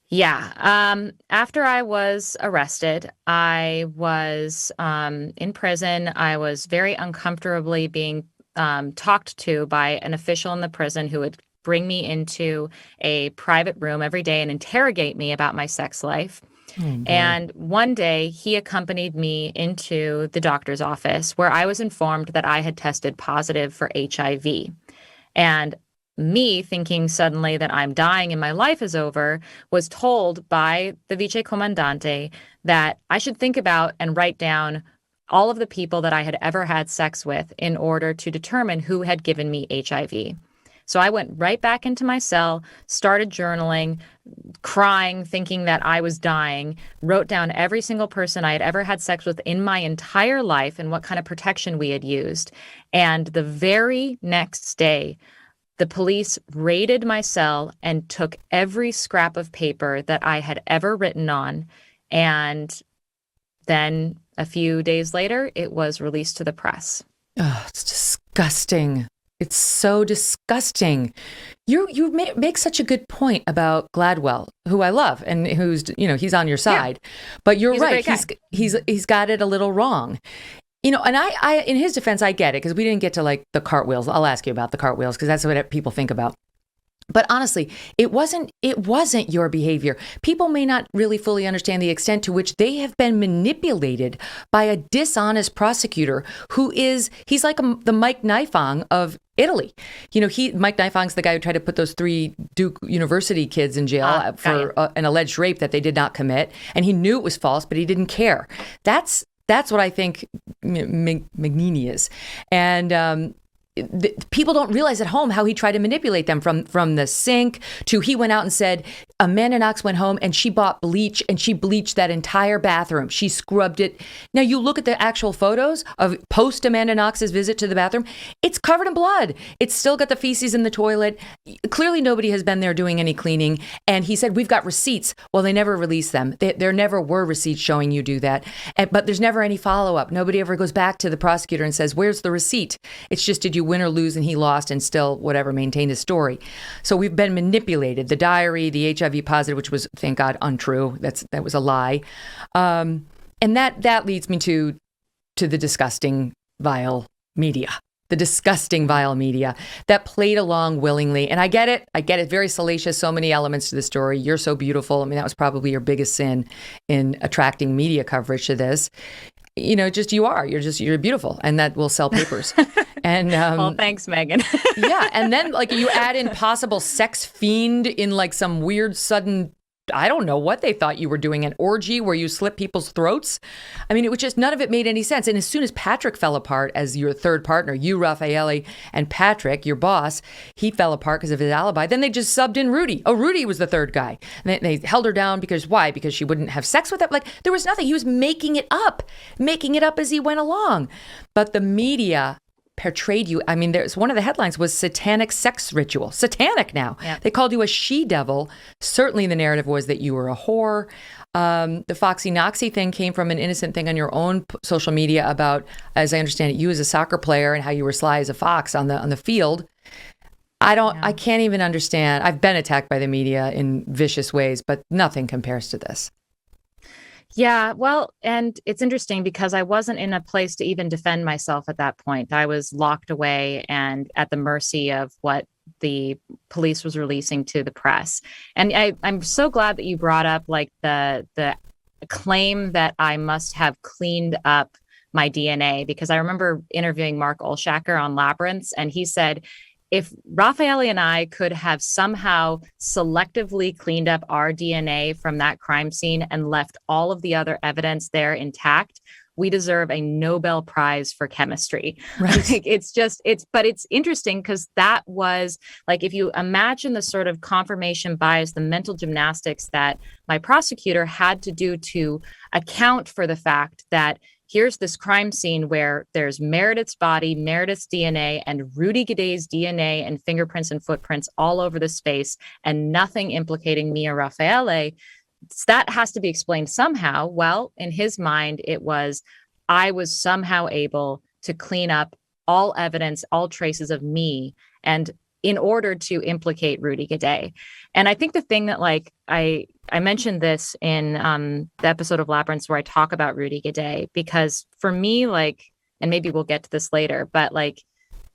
B: Yeah. After I was arrested, I was in prison. I was very uncomfortably being talked to by an official in the prison who would bring me into a private room every day and interrogate me about my sex life. And one day he accompanied me into the doctor's office where I was informed that I had tested positive for HIV. And me thinking suddenly that I'm dying and my life is over was told by the vice comandante that I should think about and write down all of the people that I had ever had sex with in order to determine who had given me HIV. So I went right back into my cell, started journaling, crying, thinking that I was dying, wrote down every single person I had ever had sex with in my entire life and what kind of protection we had used. And the very next day, the police raided my cell and took every scrap of paper that I had ever written on. And then a few days later, it was released to the press.
A: Oh, it's disgusting. It's so disgusting. You make such a good point about Gladwell, who I love and who's, he's on your side. Yeah. But you're right. He's got it a little wrong. And I in his defense, I get it because we didn't get to like the cartwheels. I'll ask you about the cartwheels because that's what people think about. But honestly, it wasn't your behavior. People may not really fully understand the extent to which they have been manipulated by a dishonest prosecutor he's like the Mike Nifong of Italy. Mike Nifong's the guy who tried to put those 3 Duke University kids in jail for an alleged rape that they did not commit. And he knew it was false, but he didn't care. That's what I think Megyn is. And people don't realize at home how he tried to manipulate them from the sink to he went out and said Amanda Knox went home and she bought bleach and she bleached that entire bathroom. She scrubbed it. Now you look at the actual photos of post Amanda Knox's visit to the bathroom. It's covered in blood. It's still got the feces in the toilet. Clearly nobody has been there doing any cleaning. And he said, we've got receipts. Well, they never released them. There never were receipts showing you do that. But there's never any follow up. Nobody ever goes back to the prosecutor and says, where's the receipt? It's just, did you win or lose? And he lost and still whatever maintained his story. So we've been manipulated. The diary, the HIV positive, which was, thank God, untrue. That was a lie. And that leads me to the disgusting, vile media. The disgusting, vile media that played along willingly. And I get it. Very salacious. So many elements to the story. You're so beautiful. I mean, that was probably your biggest sin in attracting media coverage to this. You're beautiful, and that will sell papers. And
B: well, thanks, Megyn.
A: Yeah, and then like you add in possible sex fiend in like some weird sudden, I don't know what they thought you were doing, an orgy where you slit people's throats. I mean, it was just, none of it made any sense. And as soon as Patrick fell apart as your third partner, you, Raffaele, and Patrick, your boss, he fell apart because of his alibi. Then they just subbed in Rudy. Oh, Rudy was the third guy. And they held her down because why? Because she wouldn't have sex with him. Like there was nothing. He was making it up as he went along. But the media portrayed you. I mean, there's one of the headlines was satanic sex ritual. Satanic now. Yeah. They called you a she-devil. Certainly the narrative was that you were a whore. The Foxy Noxy thing came from an innocent thing on your own social media about, as I understand it, you as a soccer player and how you were sly as a fox on the field. I can't even understand. I've been attacked by the media in vicious ways, but nothing compares to this.
B: Yeah, well, and it's interesting because I wasn't in a place to even defend myself at that point. I was locked away and at the mercy of what the police was releasing to the press. And I'm so glad that you brought up like the claim that I must have cleaned up my DNA, because I remember interviewing Mark Olshacker on Labyrinths, and he said, if Raffaele and I could have somehow selectively cleaned up our DNA from that crime scene and left all of the other evidence there intact, we deserve a Nobel Prize for chemistry.
A: Right.
B: But it's interesting because that was like, if you imagine the sort of confirmation bias, the mental gymnastics that my prosecutor had to do to account for the fact that here's this crime scene where there's Meredith's body, Meredith's DNA, and Rudy Guede's DNA and fingerprints and footprints all over the space, and nothing implicating me or Raffaele. That has to be explained somehow. Well, in his mind, it was, I was somehow able to clean up all evidence, all traces of me, and in order to implicate Rudy Guede. And I think the thing that, like, I mentioned this in the episode of Labyrinths where I talk about Rudy Guede, because for me, like, and maybe we'll get to this later, but like,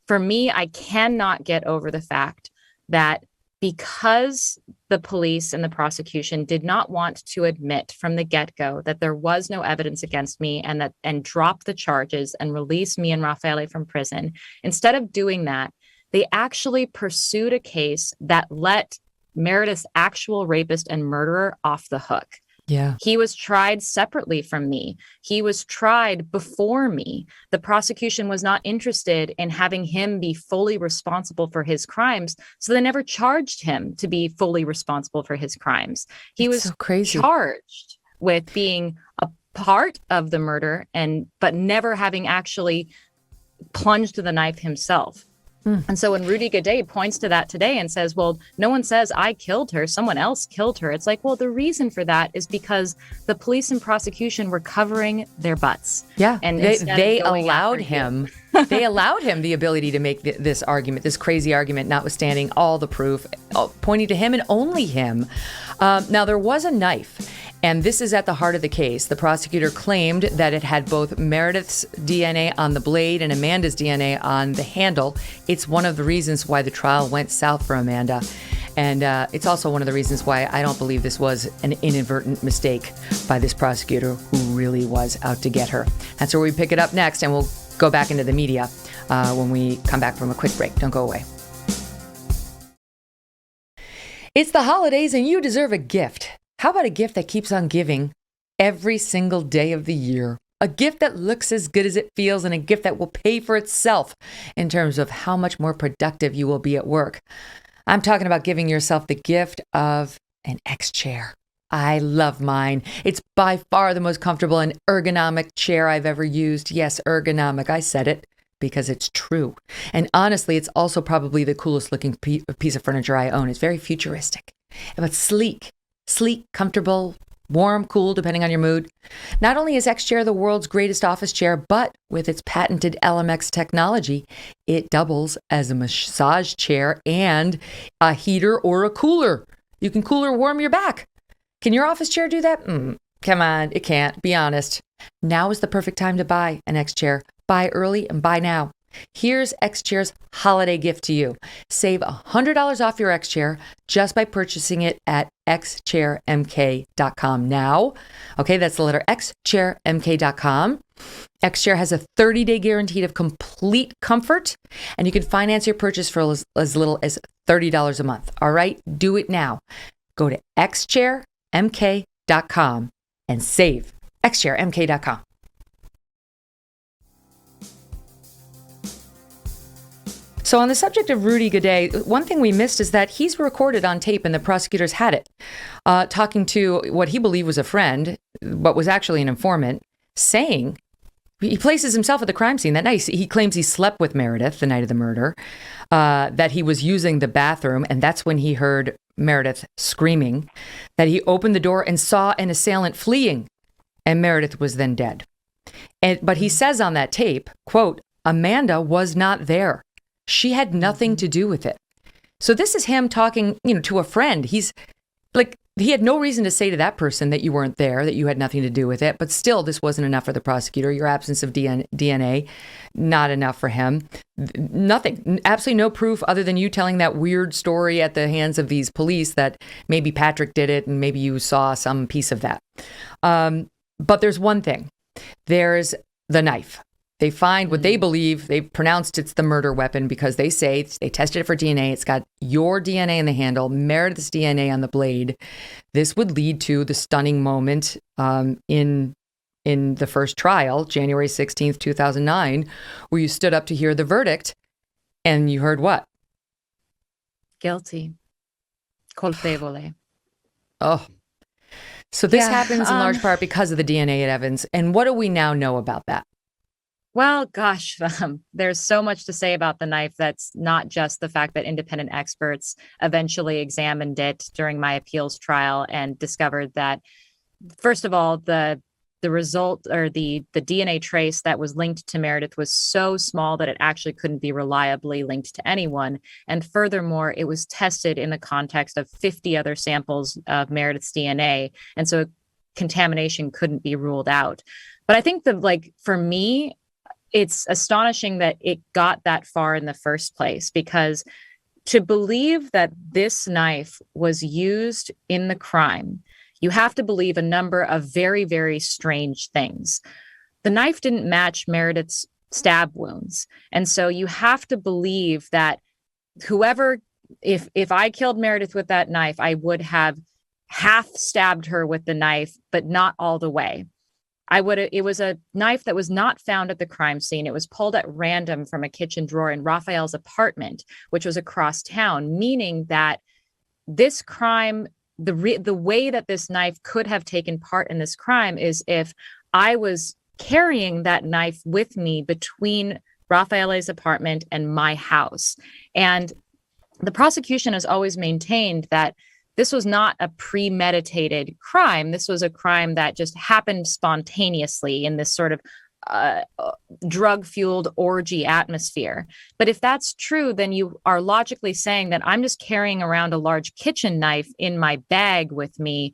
B: for me, I cannot get over the fact that because the police and the prosecution did not want to admit from the get-go that there was no evidence against me and drop the charges and release me and Raffaele from prison, instead of doing that, they actually pursued a case that let Meredith's actual rapist and murderer off the hook.
A: Yeah.
B: He was tried separately from me. He was tried before me. The prosecution was not interested in having him be fully responsible for his crimes, so they never charged him to be fully responsible for his crimes. He was
A: so crazy.
B: Charged with being a part of the murder but never having actually plunged the knife himself. And so when Rudy Guede points to that today and says, well, no one says I killed her, someone else killed her. It's like, well, the reason for that is because the police and prosecution were covering their butts.
A: Yeah.
B: And
A: they allowed him, they allowed him the ability to make this argument, this crazy argument, notwithstanding all the proof, pointing to him and only him. Now, there was a knife. And this is at the heart of the case. The prosecutor claimed that it had both Meredith's DNA on the blade and Amanda's DNA on the handle. It's one of the reasons why the trial went south for Amanda. And it's also one of the reasons why I don't believe this was an inadvertent mistake by this prosecutor who really was out to get her. That's where we pick it up next, and we'll go back into the media when we come back from a quick break. Don't go away. It's the holidays and you deserve a gift. How about a gift that keeps on giving every single day of the year? A gift that looks as good as it feels, and a gift that will pay for itself in terms of how much more productive you will be at work. I'm talking about giving yourself the gift of an X chair. I love mine. It's by far the most comfortable and ergonomic chair I've ever used. Yes, ergonomic. I said it because it's true. And honestly, it's also probably the coolest looking piece of furniture I own. It's very futuristic, but sleek, comfortable, warm, cool, depending on your mood. Not only is X-Chair the world's greatest office chair, but with its patented LMX technology, it doubles as a massage chair and a heater or a cooler. You can cool or warm your back. Can your office chair do that? Come on, it can't. Be honest. Now is the perfect time to buy an X-Chair. Buy early and buy now. Here's X-Chair's holiday gift to you. Save $100 off your X-Chair just by purchasing it at xchairmk.com now. Okay, that's the letter xchairmk.com. X-Chair has a 30-day guarantee of complete comfort, and you can finance your purchase for as little as $30 a month. All right, do it now. Go to xchairmk.com and save. xchairmk.com. So on the subject of Rudy Guede, one thing we missed is that he's recorded on tape, and the prosecutors had it, talking to what he believed was a friend, but was actually an informant, saying, he places himself at the crime scene that night. He claims he slept with Meredith the night of the murder, that he was using the bathroom, and that's when he heard Meredith screaming, that he opened the door and saw an assailant fleeing, and Meredith was then dead. But he says on that tape, quote, Amanda was not there. She had nothing to do with it. So this is him talking, to a friend. He's like, he had no reason to say to that person that you weren't there, that you had nothing to do with it. But still, this wasn't enough for the prosecutor. Your absence of DNA, not enough for him. Nothing, absolutely no proof other than you telling that weird story at the hands of these police that maybe Patrick did it and maybe you saw some piece of that. But there's one thing. There's the knife. They find what they believe, they've pronounced it's the murder weapon because they say they tested it for DNA. It's got your DNA in the handle, Meredith's DNA on the blade. This would lead to the stunning moment in the first trial, January 16th, 2009, where you stood up to hear the verdict and you heard what?
B: Guilty. Colpevole.
A: Oh. So this happens in large part because of the DNA evidence. And what do we now know about that?
B: Well, gosh, there's so much to say about the knife. That's not just the fact that independent experts eventually examined it during my appeals trial and discovered that, first of all, the result or the DNA trace that was linked to Meredith was so small that it actually couldn't be reliably linked to anyone. And furthermore, it was tested in the context of 50 other samples of Meredith's DNA. And so contamination couldn't be ruled out. But I think for me, it's astonishing that it got that far in the first place, because to believe that this knife was used in the crime, you have to believe a number of very, very strange things. The knife didn't match Meredith's stab wounds. And so you have to believe that if I killed Meredith with that knife, I would have half stabbed her with the knife, but not all the way. It was a knife that was not found at the crime scene. It was pulled at random from a kitchen drawer in Raphael's apartment, which was across town, meaning that this crime, the way that this knife could have taken part in this crime is if I was carrying that knife with me between Raphael's apartment and my house. And the prosecution has always maintained that this was not a premeditated crime. This was a crime that just happened spontaneously in this sort of drug-fueled orgy atmosphere. But if that's true, then you are logically saying that I'm just carrying around a large kitchen knife in my bag with me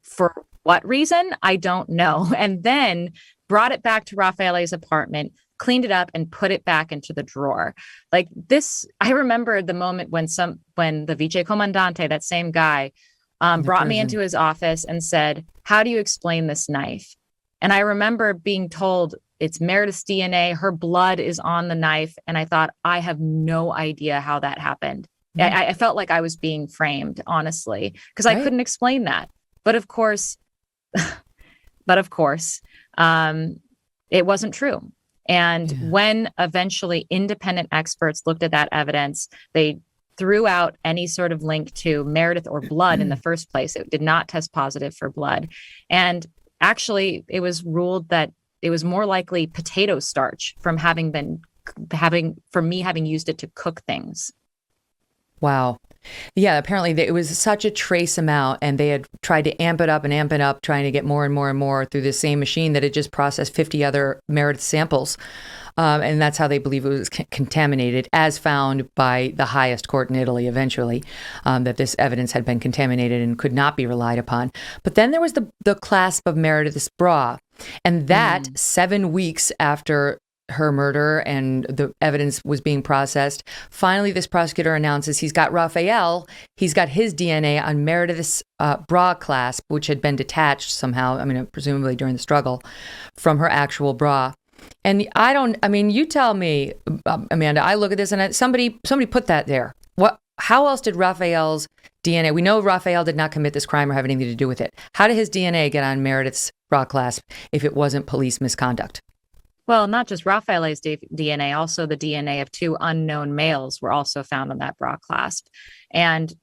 B: for what reason? I don't know. And then brought it back to Raphael's apartment, cleaned it up, and put it back into the drawer. Like this, I remember the moment when the Vice Comandante, that same guy, brought me into his office and said, "How do you explain this knife?" And I remember being told it's Meredith's DNA, her blood is on the knife. And I thought, I have no idea how that happened. I felt like I was being framed, honestly, because I couldn't explain that. But of course, it wasn't true. And when eventually independent experts looked at that evidence, they threw out any sort of link to Meredith or blood in the first place. It did not test positive for blood. And actually, it was ruled that it was more likely potato starch from me having used it to cook things.
A: Wow. Yeah, apparently it was such a trace amount, and they had tried to amp it up, trying to get more and more and more through the same machine that it just processed 50 other Meredith samples. And that's how they believe it was contaminated, as found by the highest court in Italy eventually, that this evidence had been contaminated and could not be relied upon. But then there was the clasp of Meredith's bra. And that 7 weeks after her murder and the evidence was being processed, finally this prosecutor announces he's got his DNA on Meredith's bra clasp, which had been detached somehow, presumably during the struggle, from her actual bra. And you tell me, Amanda, I look at this and somebody put that there. How else did Raphael's DNA, we know Raphael did not commit this crime or have anything to do with it. How did his DNA get on Meredith's bra clasp if it wasn't police misconduct?
B: Well, not just Raphael's DNA, also the DNA of 2 unknown males were also found on that bra clasp. And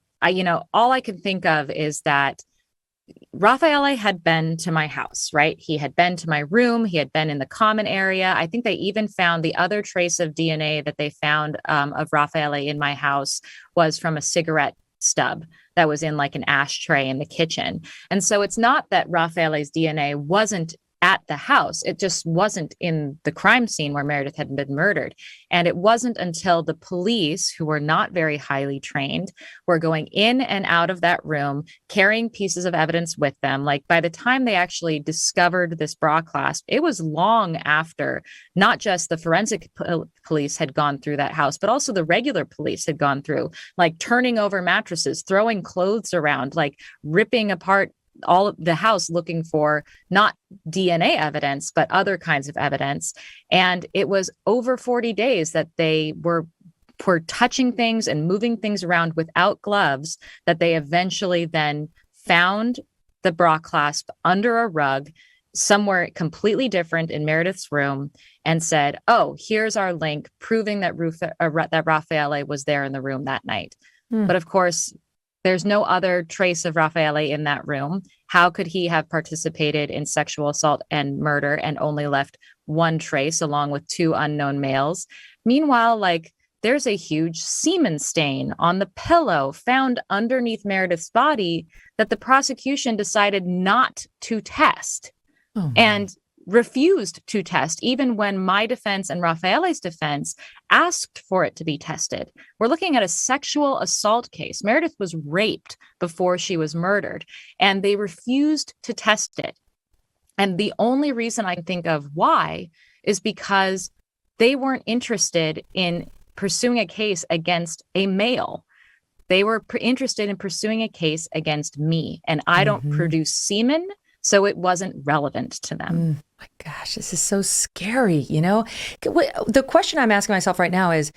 B: all I can think of is that Raphael had been to my house, right? He had been to my room. He had been in the common area. I think they even found the other trace of DNA that they found of Raphael in my house was from a cigarette stub that was in like an ashtray in the kitchen. And so it's not that Raphael's DNA wasn't at the house. It just wasn't in the crime scene where Meredith had been murdered. And it wasn't until the police, who were not very highly trained, were going in and out of that room, carrying pieces of evidence with them. Like by the time they actually discovered this bra clasp, it was long after not just the forensic police had gone through that house, but also the regular police had gone through, like turning over mattresses, throwing clothes around, like ripping apart all of the house looking for not DNA evidence, but other kinds of evidence. And it was over 40 days that they were touching things and moving things around without gloves that they eventually then found the bra clasp under a rug somewhere completely different in Meredith's room and said, "Oh, here's our link proving that Raphael was there in the room that night." But of course, There's no other trace of Raffaele in that room. How could he have participated in sexual assault and murder and only left one trace along with two unknown males? Meanwhile, like, there's a huge semen stain on the pillow found underneath Meredith's body that the prosecution decided not to test and refused to test, even when my defense and Raffaele's defense asked for it to be tested. We're looking at a sexual assault case. Meredith was raped before she was murdered, and they refused to test it. And the only reason I can think of why is because they weren't interested in pursuing a case against a male. They were interested in pursuing a case against me, and I don't produce semen, so it wasn't relevant to them.
A: My gosh, this is so scary, you know? The question I'm asking myself right now is,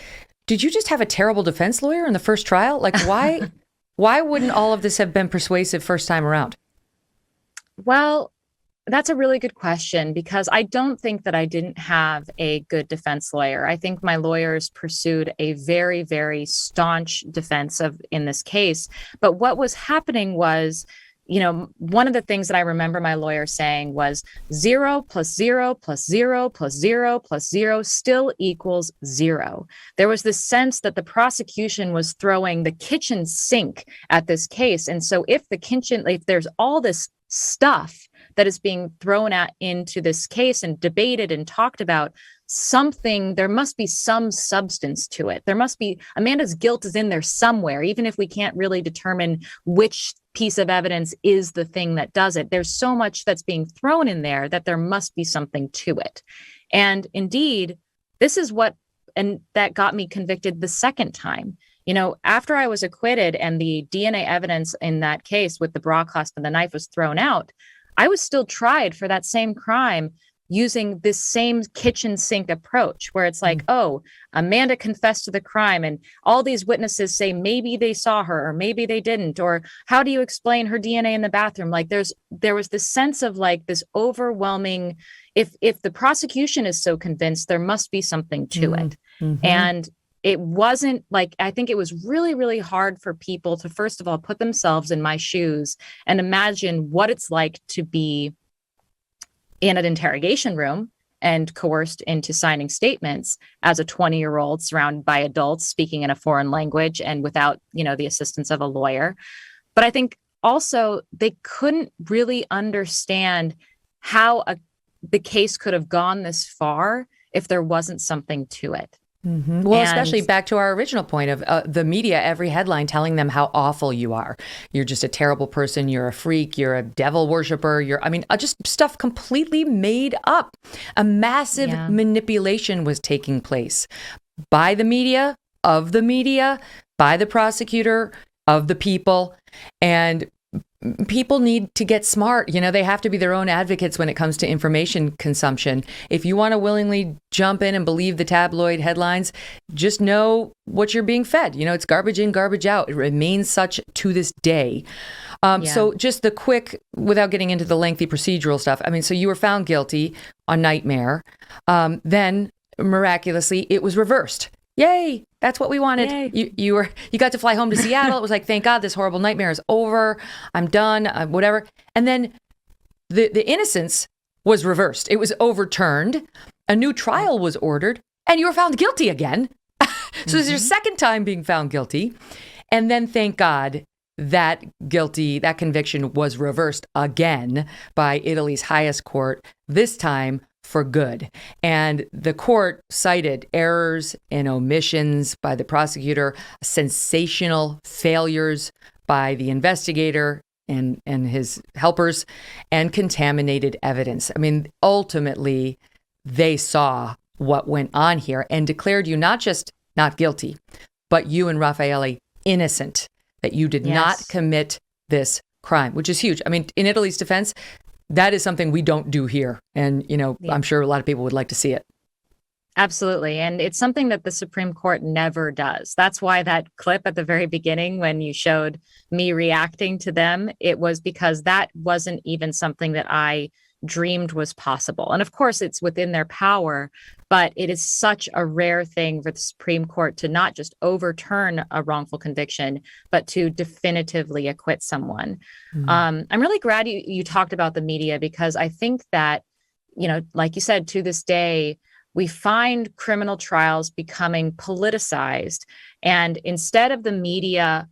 A: did you just have a terrible defense lawyer in the first trial? Like, why wouldn't all of this have been persuasive first time around?
B: Well, that's a really good question, because I don't think that I didn't have a good defense lawyer. I think my lawyers pursued a very, very staunch defense in this case. But what was happening was, you know, one of the things that I remember my lawyer saying was 0 plus 0 plus 0 plus 0 plus 0 still equals 0. There was this sense that the prosecution was throwing the kitchen sink at this case. And so if there's all this stuff that is being thrown into this case and debated and talked about, there must be some substance to it. There must be, Amanda's guilt is in there somewhere, even if we can't really determine which piece of evidence is the thing that does it. There's so much that's being thrown in there that there must be something to it. And indeed, that got me convicted the second time. You know, after I was acquitted and the DNA evidence in that case with the bra clasp and the knife was thrown out, I was still tried for that same crime using this same kitchen sink approach, where it's like, oh, Amanda confessed to the crime and all these witnesses say maybe they saw her or maybe they didn't, or how do you explain her DNA in the bathroom? Like there was this sense of like this overwhelming, if the prosecution is so convinced, there must be something to it. And it wasn't like, I think it was really, really hard for people to, first of all, put themselves in my shoes and imagine what it's like to be in an interrogation room and coerced into signing statements as a 20-year-old surrounded by adults speaking in a foreign language and without, you know, the assistance of a lawyer. But I think also they couldn't really understand how the case could have gone this far if there wasn't something to it.
A: Well, especially back to our original point of the media, every headline telling them how awful you are. You're just a terrible person. You're a freak. You're a devil worshiper. Just stuff completely made up. A massive manipulation was taking place by the media, of the media, by the prosecutor, of the people. And people need to get smart. You know, they have to be their own advocates when it comes to information consumption. If you want to willingly jump in and believe the tabloid headlines, just know what you're being fed. You know, it's garbage in, garbage out. It remains such to this day. So just the quick, without getting into the lengthy procedural stuff. I mean, so you were found guilty on Nightmare. Then miraculously, it was reversed. Yay. That's what we wanted. You got to fly home to Seattle. It was like, thank God this horrible nightmare is over. I'm done, whatever. And then the innocence was reversed. It was overturned. A new trial was ordered and you were found guilty again. So this is your second time being found guilty. And then thank God that conviction was reversed again by Italy's highest court, this time for good. And the court cited errors and omissions by the prosecutor, sensational failures by the investigator and his helpers, and contaminated evidence. I mean, ultimately, they saw what went on here and declared you not just not guilty, but you and Raffaele innocent, that you did not commit this crime, which is huge. I mean, in Italy's defense, that is something we don't do here. And, you know, I'm sure a lot of people would like to see it.
B: Absolutely. And it's something that the Supreme Court never does. That's why that clip at the very beginning, when you showed me reacting to them, it was because that wasn't even something that I dreamed was possible. And of course, it's within their power, but it is such a rare thing for the Supreme Court to not just overturn a wrongful conviction, but to definitively acquit someone. I'm really glad you talked about the media, because I think that, like you said, to this day, we find criminal trials becoming politicized. And instead of the media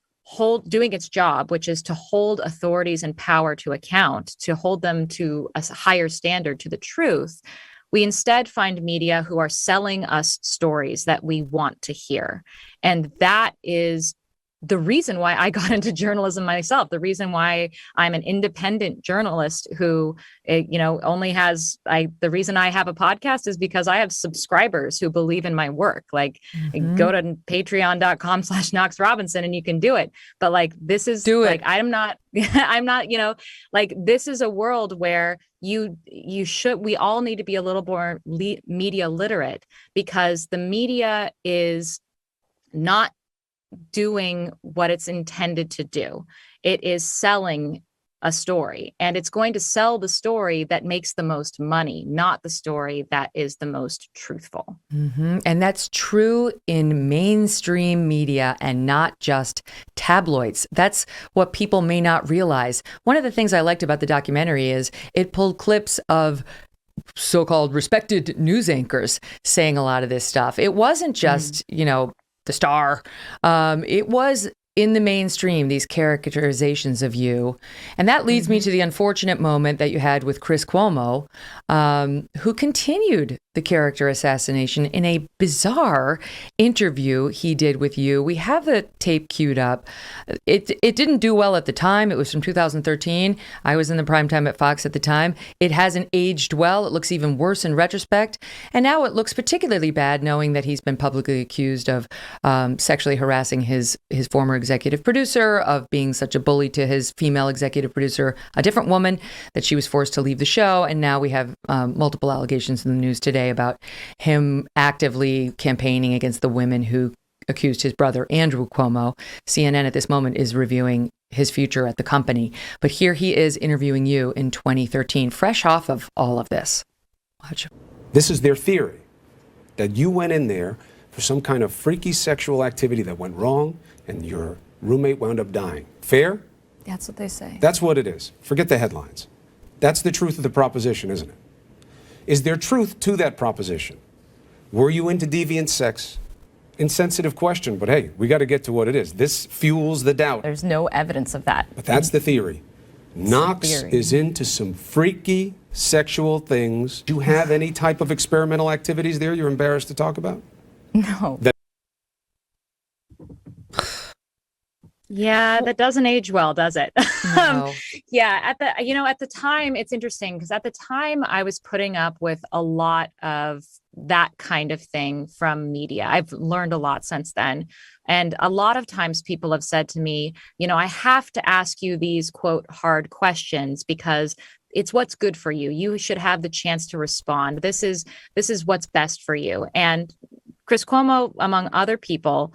B: doing its job, which is to hold authorities in power to account, to hold them to a higher standard, to the truth, we instead find media who are selling us stories that we want to hear. And that is the reason why I got into journalism myself, the reason why I'm an independent journalist who, only has, the reason I have a podcast is because I have subscribers who believe in my work. Like, go to patreon.com/Knox Robinson and you can do it. But like, this is I'm not, this is a world where we all need to be a little more media literate, because the media is not doing what it's intended to do. It is selling a story, and it's going to sell the story that makes the most money, not the story that is the most truthful.
A: And that's true in mainstream media and not just tabloids. That's what people may not realize. One of the things I liked about the documentary is it pulled clips of so-called respected news anchors saying a lot of this stuff. It wasn't just, the star. It was in the mainstream, these characterizations of you. And that leads me to the unfortunate moment that you had with Chris Cuomo, who continued the character assassination in a bizarre interview he did with you. We have the tape queued up. It didn't do well at the time. It was from 2013. I was in the prime time at Fox at the time. It hasn't aged well. It looks even worse in retrospect. And now it looks particularly bad knowing that he's been publicly accused of sexually harassing his former executive producer, of being such a bully to his female executive producer, a different woman, that she was forced to leave the show. And now we have multiple allegations in the news today about him actively campaigning against the women who accused his brother, Andrew Cuomo. CNN at this moment is reviewing his future at the company. But here he is interviewing you in 2013, fresh off of all of this. Watch.
C: This is their theory, that you went in there for some kind of freaky sexual activity that went wrong and your roommate wound up dying. Fair?
D: That's what they say.
C: That's what it is. Forget the headlines. That's the truth of the proposition, isn't it? Is there truth to that proposition? Were you into deviant sex? Insensitive question, but hey, we got to get to what it is. This fuels the doubt.
D: There's no evidence of that.
C: But that's the theory. Knox is into some freaky sexual things. Do you have any type of experimental activities there you're embarrassed to talk about?
D: No.
B: Yeah, that doesn't age well, does it?
A: No.
B: Yeah, at the time, it's interesting because at the time I was putting up with a lot of that kind of thing from media. I've learned a lot since then. And a lot of times people have said to me, I have to ask you these, quote, hard questions because it's what's good for you. You should have the chance to respond. This is what's best for you. And Chris Cuomo, among other people,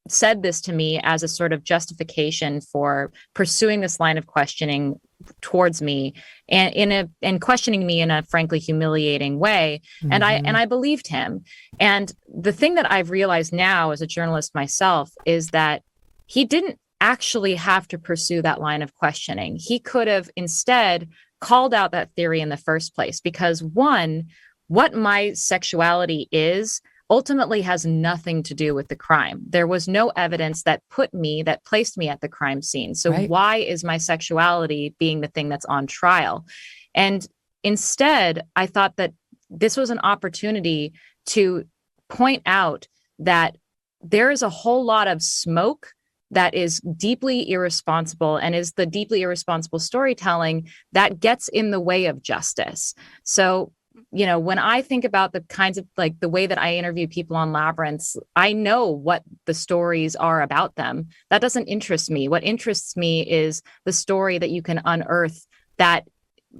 B: said this to me as a sort of justification for pursuing this line of questioning towards me and questioning me in a frankly humiliating way. And I believed him. And the thing that I've realized now as a journalist myself is that he didn't actually have to pursue that line of questioning. He could have instead called out that theory in the first place, because one, what my sexuality is ultimately has nothing to do with the crime. There was no evidence that placed me at the crime scene. So why is my sexuality being the thing that's on trial? And instead, I thought that this was an opportunity to point out that there is a whole lot of smoke that is deeply irresponsible and is the deeply irresponsible storytelling that gets in the way of justice. So when I think about the kinds of the way that I interview people on Labyrinths, I know what the stories are about them. That doesn't interest me. What interests me is the story that you can unearth that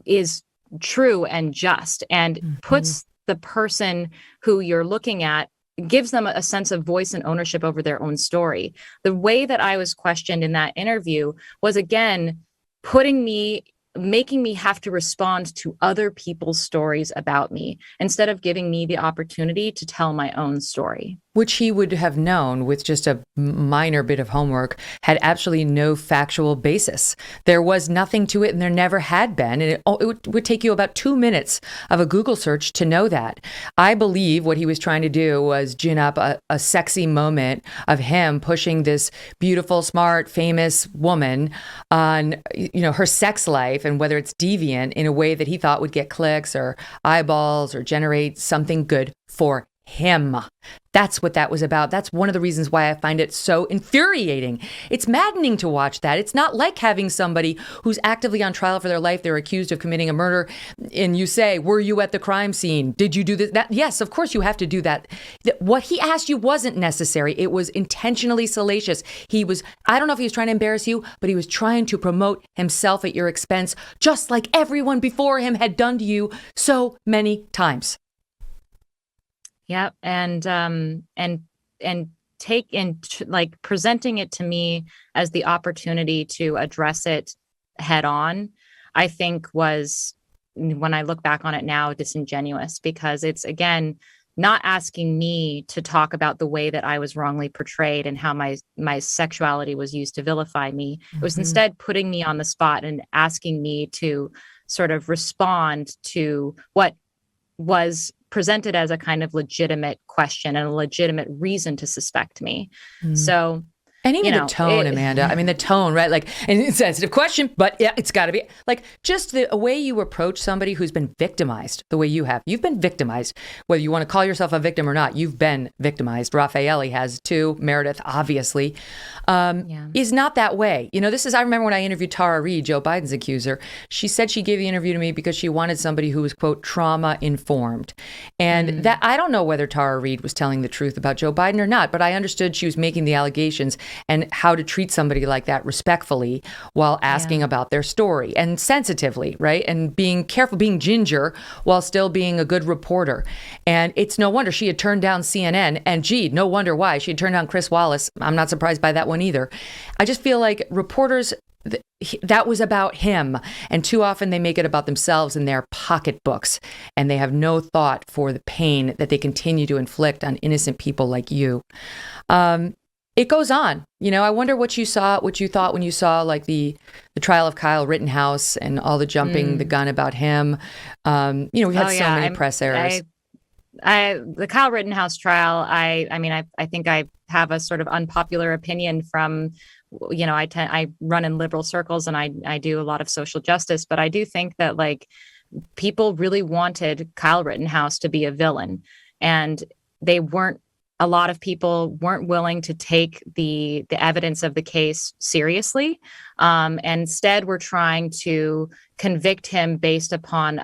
B: is true and just and puts the person who you're looking at, gives them a sense of voice and ownership over their own story. The way that I was questioned in that interview was, again, putting me making me have to respond to other people's stories about me instead of giving me the opportunity to tell my own story.
A: Which he would have known with just a minor bit of homework had absolutely no factual basis. There was nothing to it, and there never had been. And it would take you about 2 minutes of a Google search to know that. I believe what he was trying to do was gin up a sexy moment of him pushing this beautiful, smart, famous woman on, her sex life and whether it's deviant in a way that he thought would get clicks or eyeballs or generate something good for him. That's what that was about. That's one of the reasons why I find it so infuriating. It's maddening to watch that. It's not like having somebody who's actively on trial for their life. They're accused of committing a murder. And you say, were you at the crime scene? Did you do this? Yes, of course you have to do that. What he asked you wasn't necessary. It was intentionally salacious. I don't know if he was trying to embarrass you, but he was trying to promote himself at your expense, just like everyone before him had done to you so many times.
B: Yeah, and presenting it to me as the opportunity to address it head on, I think was, when I look back on it now, disingenuous, because it's, again, not asking me to talk about the way that I was wrongly portrayed and how my sexuality was used to vilify me. It was instead putting me on the spot and asking me to sort of respond to what was presented as a kind of legitimate question and a legitimate reason to suspect me. So,
A: and even the tone, Amanda. I mean, the tone, right? Like, and it's a sensitive question, but yeah, it's got to be like just the way you approach somebody who's been victimized the way you have. You've been victimized, whether you want to call yourself a victim or not. You've been victimized. Raffaele has too. Meredith, obviously, is not that way. I remember when I interviewed Tara Reid, Joe Biden's accuser, she said she gave the interview to me because she wanted somebody who was, quote, trauma informed. And that, I don't know whether Tara Reid was telling the truth about Joe Biden or not, but I understood she was making the allegations and how to treat somebody like that respectfully while asking about their story and sensitively, right? And being careful, being ginger while still being a good reporter. And it's no wonder she had turned down CNN, and no wonder why. She had turned down Chris Wallace. I'm not surprised by that one either. I just feel like reporters, that was about him. And too often they make it about themselves and their pocketbooks. And they have no thought for the pain that they continue to inflict on innocent people like you. It goes on. I wonder what you thought when you saw like the trial of Kyle Rittenhouse and all the jumping the gun about him. We had so many press errors.
B: The Kyle Rittenhouse trial, I think I have a sort of unpopular opinion from, I run in liberal circles and I do a lot of social justice, but I do think that people really wanted Kyle Rittenhouse to be a villain, and a lot of people weren't willing to take the evidence of the case seriously. And instead were trying to convict him based upon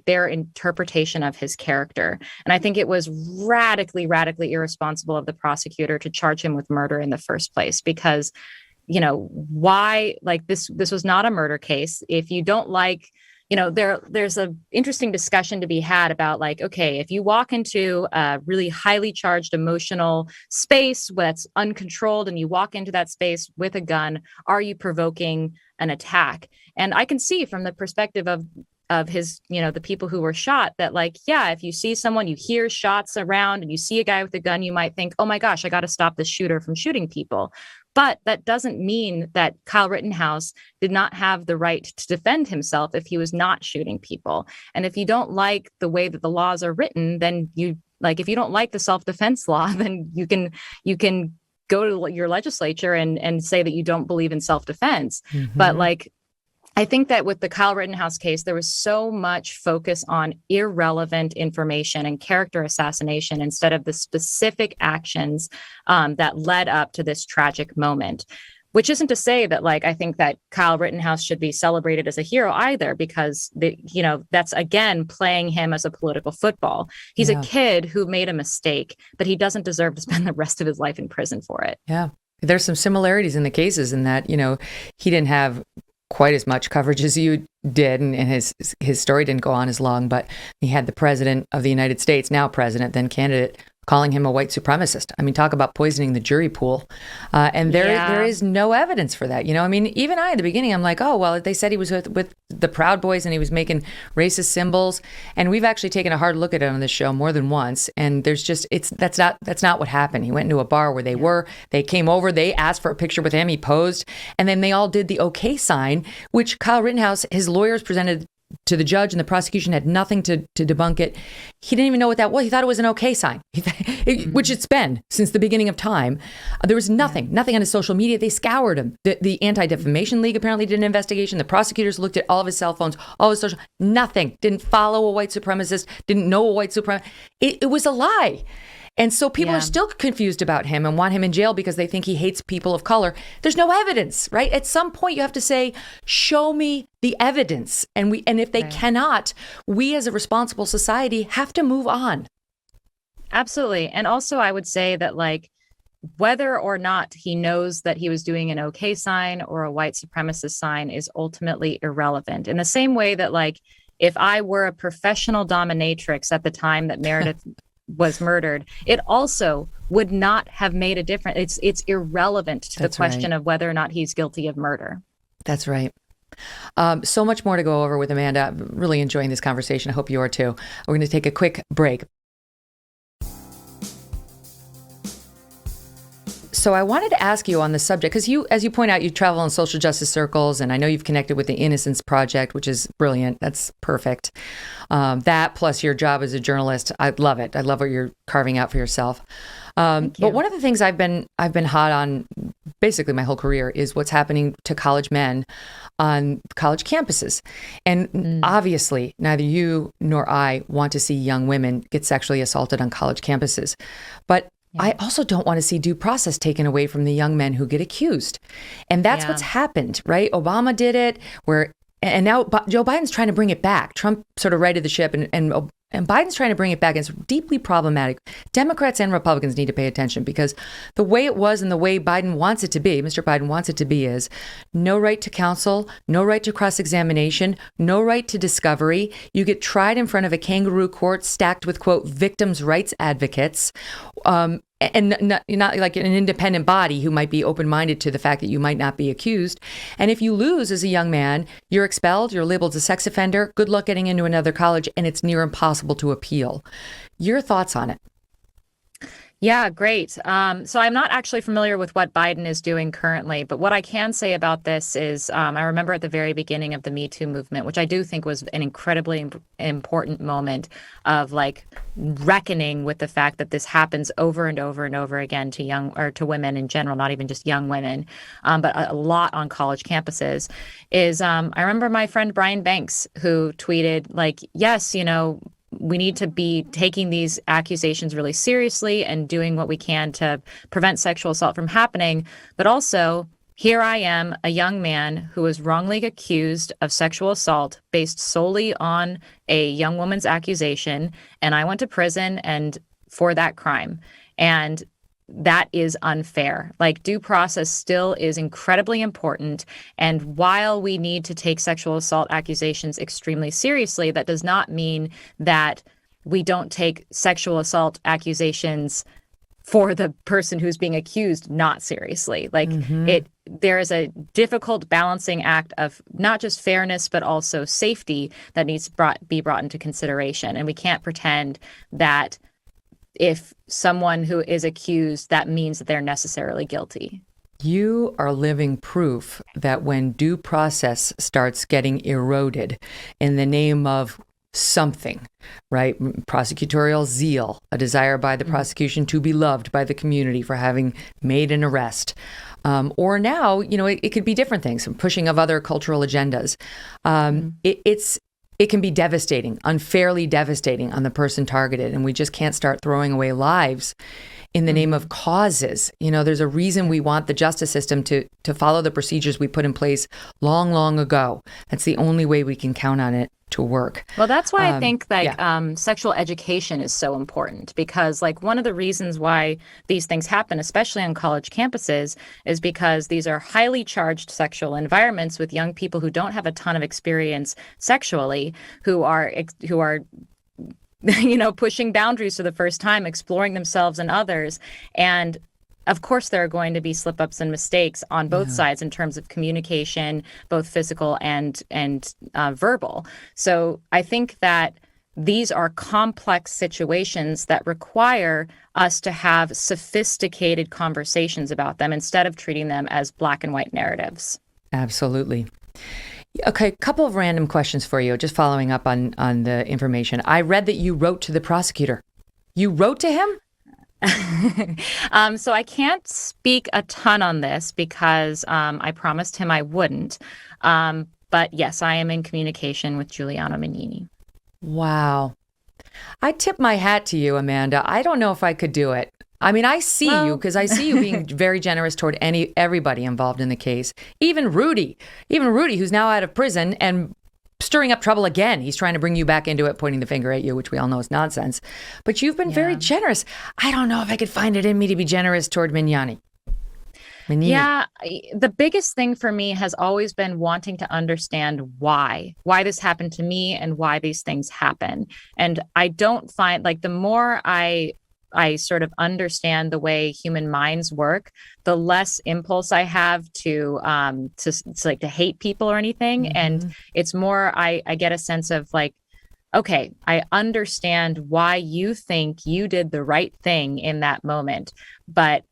B: their interpretation of his character. And I think it was radically, radically irresponsible of the prosecutor to charge him with murder in the first place, because, why, this was not a murder case. If you don't there's a interesting discussion to be had about okay, if you walk into a really highly charged emotional space that's uncontrolled and you walk into that space with a gun, are you provoking an attack? And I can see from the perspective of his, the people who were shot that if you see someone, you hear shots around and you see a guy with a gun, you might think, oh my gosh, I got to stop the shooter from shooting people. But that doesn't mean that Kyle Rittenhouse did not have the right to defend himself if he was not shooting people. And if you don't like the way that the laws are written, then if you don't like the self-defense law, then you can go to your legislature and say that you don't believe in self-defense. But I think that with the Kyle Rittenhouse case, there was so much focus on irrelevant information and character assassination instead of the specific actions that led up to this tragic moment. Which isn't to say that I think that Kyle Rittenhouse should be celebrated as a hero either, because that's again playing him as a political football. He's a kid who made a mistake, but he doesnn't deserve to spend the rest of his life in prison for it. Yeah,
A: there's some similarities in the cases in that he didn't have quite as much coverage as you did, and his story didn't go on as long, but he had the president of the United States, now president, then candidate, calling him a white supremacist. I mean, talk about poisoning the jury pool. And there is no evidence for that. I mean, even I, at the beginning, I'm like, oh, well, they said he was with the Proud Boys and he was making racist symbols. And we've actually taken a hard look at it on this show more than once. And there's just, that's not what happened. He went into a bar where they came over, they asked for a picture with him, he posed, and then they all did the okay sign, which Kyle Rittenhouse, his lawyers presented to the judge, and the prosecution had nothing to debunk it. He didn't even know what that was. He thought it was an okay sign, which it's been since the beginning of time. There was nothing on his social media. They scoured him. The Anti-Defamation League apparently did an investigation. The prosecutors looked at all of his cell phones, all of his social, nothing. Didn't follow a white supremacist, didn't know a white supremacist. It was a lie. And so people are still confused about him and want him in jail because they think he hates people of color. There's no evidence, right? At some point you have to say, show me the evidence. And if they cannot, we as a responsible society have to move on.
B: Absolutely. And also I would say that whether or not he knows that he was doing an okay sign or a white supremacist sign is ultimately irrelevant. In the same way that if I were a professional dominatrix at the time that Meredith was murdered, it also would not have made a difference. It's irrelevant to the question of whether or not he's guilty of murder.
A: That's right. So much more to go over with Amanda. I'm really enjoying this conversation. I hope you are too. We're going to take a quick break. So I wanted to ask you on the subject, because as you point out, you travel in social justice circles, and I know you've connected with the Innocence Project, which is brilliant. That's perfect. That plus your job as a journalist, I love it. I love what you're carving out for yourself. But one of the things I've been hot on basically my whole career is what's happening to college men on college campuses. And obviously, neither you nor I want to see young women get sexually assaulted on college campuses. But I also don't want to see due process taken away from the young men who get accused. And that's what's happened, right? Obama did it, and now Joe Biden's trying to bring it back. Trump sort of righted the ship, and Biden's trying to bring it back. It's deeply problematic. Democrats and Republicans need to pay attention, because the way it was and the way Biden wants it to be, Mr. Biden wants it to be, is no right to counsel, no right to cross-examination, no right to discovery. You get tried in front of a kangaroo court stacked with, quote, victims' rights advocates, and not like an independent body who might be open-minded to the fact that you might not be accused. And if you lose as a young man, you're expelled, you're labeled a sex offender, good luck getting into another college, and it's near impossible to appeal. Your thoughts on it?
B: Yeah, great. So I'm not actually familiar with what Biden is doing currently, but what I can say about this is I remember at the very beginning of the MeToo movement, which I do think was an incredibly important moment of reckoning with the fact that this happens over and over and over again to women in general, not even just young women, but a lot on college campuses. I remember my friend Brian Banks, who tweeted yes, we need to be taking these accusations really seriously and doing what we can to prevent sexual assault from happening. But also, here I am, a young man who was wrongly accused of sexual assault based solely on a young woman's accusation, and I went to prison for that crime. And that is unfair. Due process still is incredibly important. And while we need to take sexual assault accusations extremely seriously, that does not mean that we don't take sexual assault accusations for the person who's being accused not seriously. There is a difficult balancing act of not just fairness, but also safety that needs to be brought into consideration. And we can't pretend that if someone who is accused, that means that they're necessarily guilty.
A: You are living proof that when due process starts getting eroded in the name of something, right? Prosecutorial zeal, a desire by the prosecution to be loved by the community for having made an arrest. Or now, it could be different things, some pushing of other cultural agendas. It can be devastating, unfairly devastating on the person targeted. And we just can't start throwing away lives in the name of causes. There's a reason we want the justice system to follow the procedures we put in place long, long ago. That's the only way we can count on it to work.
B: Well, that's why I think sexual education is so important, because one of the reasons why these things happen, especially on college campuses, is because these are highly charged sexual environments with young people who don't have a ton of experience sexually, who are pushing boundaries for the first time, exploring themselves and others. And of course, there are going to be slip ups and mistakes on both sides in terms of communication, both physical and verbal. So I think that these are complex situations that require us to have sophisticated conversations about them instead of treating them as black and white narratives.
A: Absolutely. Okay, a couple of random questions for you, just following up on the information. I read that you wrote to the prosecutor. You wrote to him?
B: So I can't speak a ton on this because I promised him I wouldn't. But yes, I am in communication with Giuliano Mignini.
A: Wow. I tip my hat to you, Amanda. I don't know if I could do it. I mean, I see you because I see you being very generous toward everybody involved in the case. Even Rudy, who's now out of prison and stirring up trouble again. He's trying to bring you back into it, pointing the finger at you, which we all know is nonsense. But you've been very generous. I don't know if I could find it in me to be generous toward Mignani.
B: Yeah, the biggest thing for me has always been wanting to understand why this happened to me and why these things happen. And I don't find, like, the more I sort of understand the way human minds work, the less impulse I have to hate people or anything. Mm-hmm. And it's more, I get a sense of like, okay, I understand why you think you did the right thing in that moment. But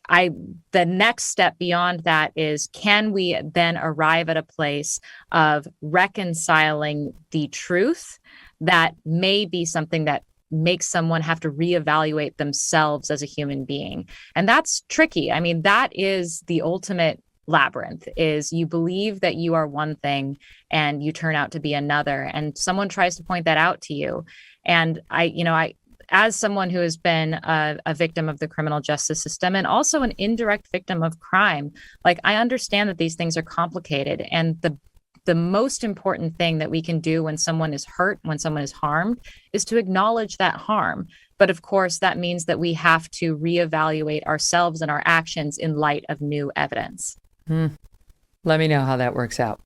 B: the next step beyond that is, can we then arrive at a place of reconciling the truth that may be something that makes someone have to reevaluate themselves as a human being? And that's tricky. I mean, that is the ultimate labyrinth, is you believe that you are one thing and you turn out to be another. And someone tries to point that out to you. And I as someone who has been a victim of the criminal justice system and also an indirect victim of crime, like, I understand that these things are complicated. And the most important thing that we can do when someone is hurt, when someone is harmed, is to acknowledge that harm. But of course, that means that we have to reevaluate ourselves and our actions in light of new evidence.
A: Let me know how that works out.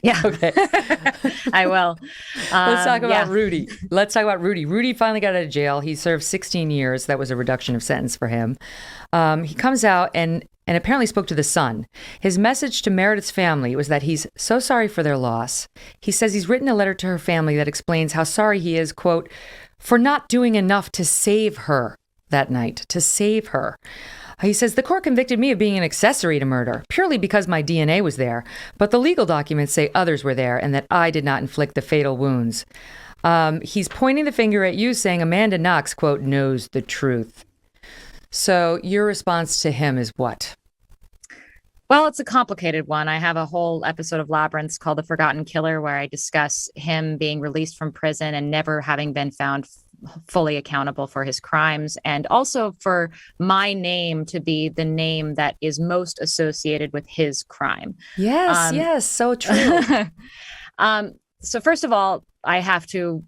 B: Yeah.
A: Okay.
B: I will.
A: Let's talk about Rudy. Rudy finally got out of jail. He served 16 years. That was a reduction of sentence for him. He comes out and apparently spoke to the Sun. His message to Meredith's family was that he's so sorry for their loss. He says he's written a letter to her family that explains how sorry he is, quote, for not doing enough to save her that night, to save her. He says, the court convicted me of being an accessory to murder purely because my DNA was there, but the legal documents say others were there and that I did not inflict the fatal wounds. He's pointing the finger at you, saying Amanda Knox, quote, knows the truth. So your response to him is what?
B: Well, it's a complicated one. I have a whole episode of Labyrinths called The Forgotten Killer, where I discuss him being released from prison and never having been found fully accountable for his crimes, and also for my name to be the name that is most associated with his crime.
A: Yes, so true.
B: So first of all, I have to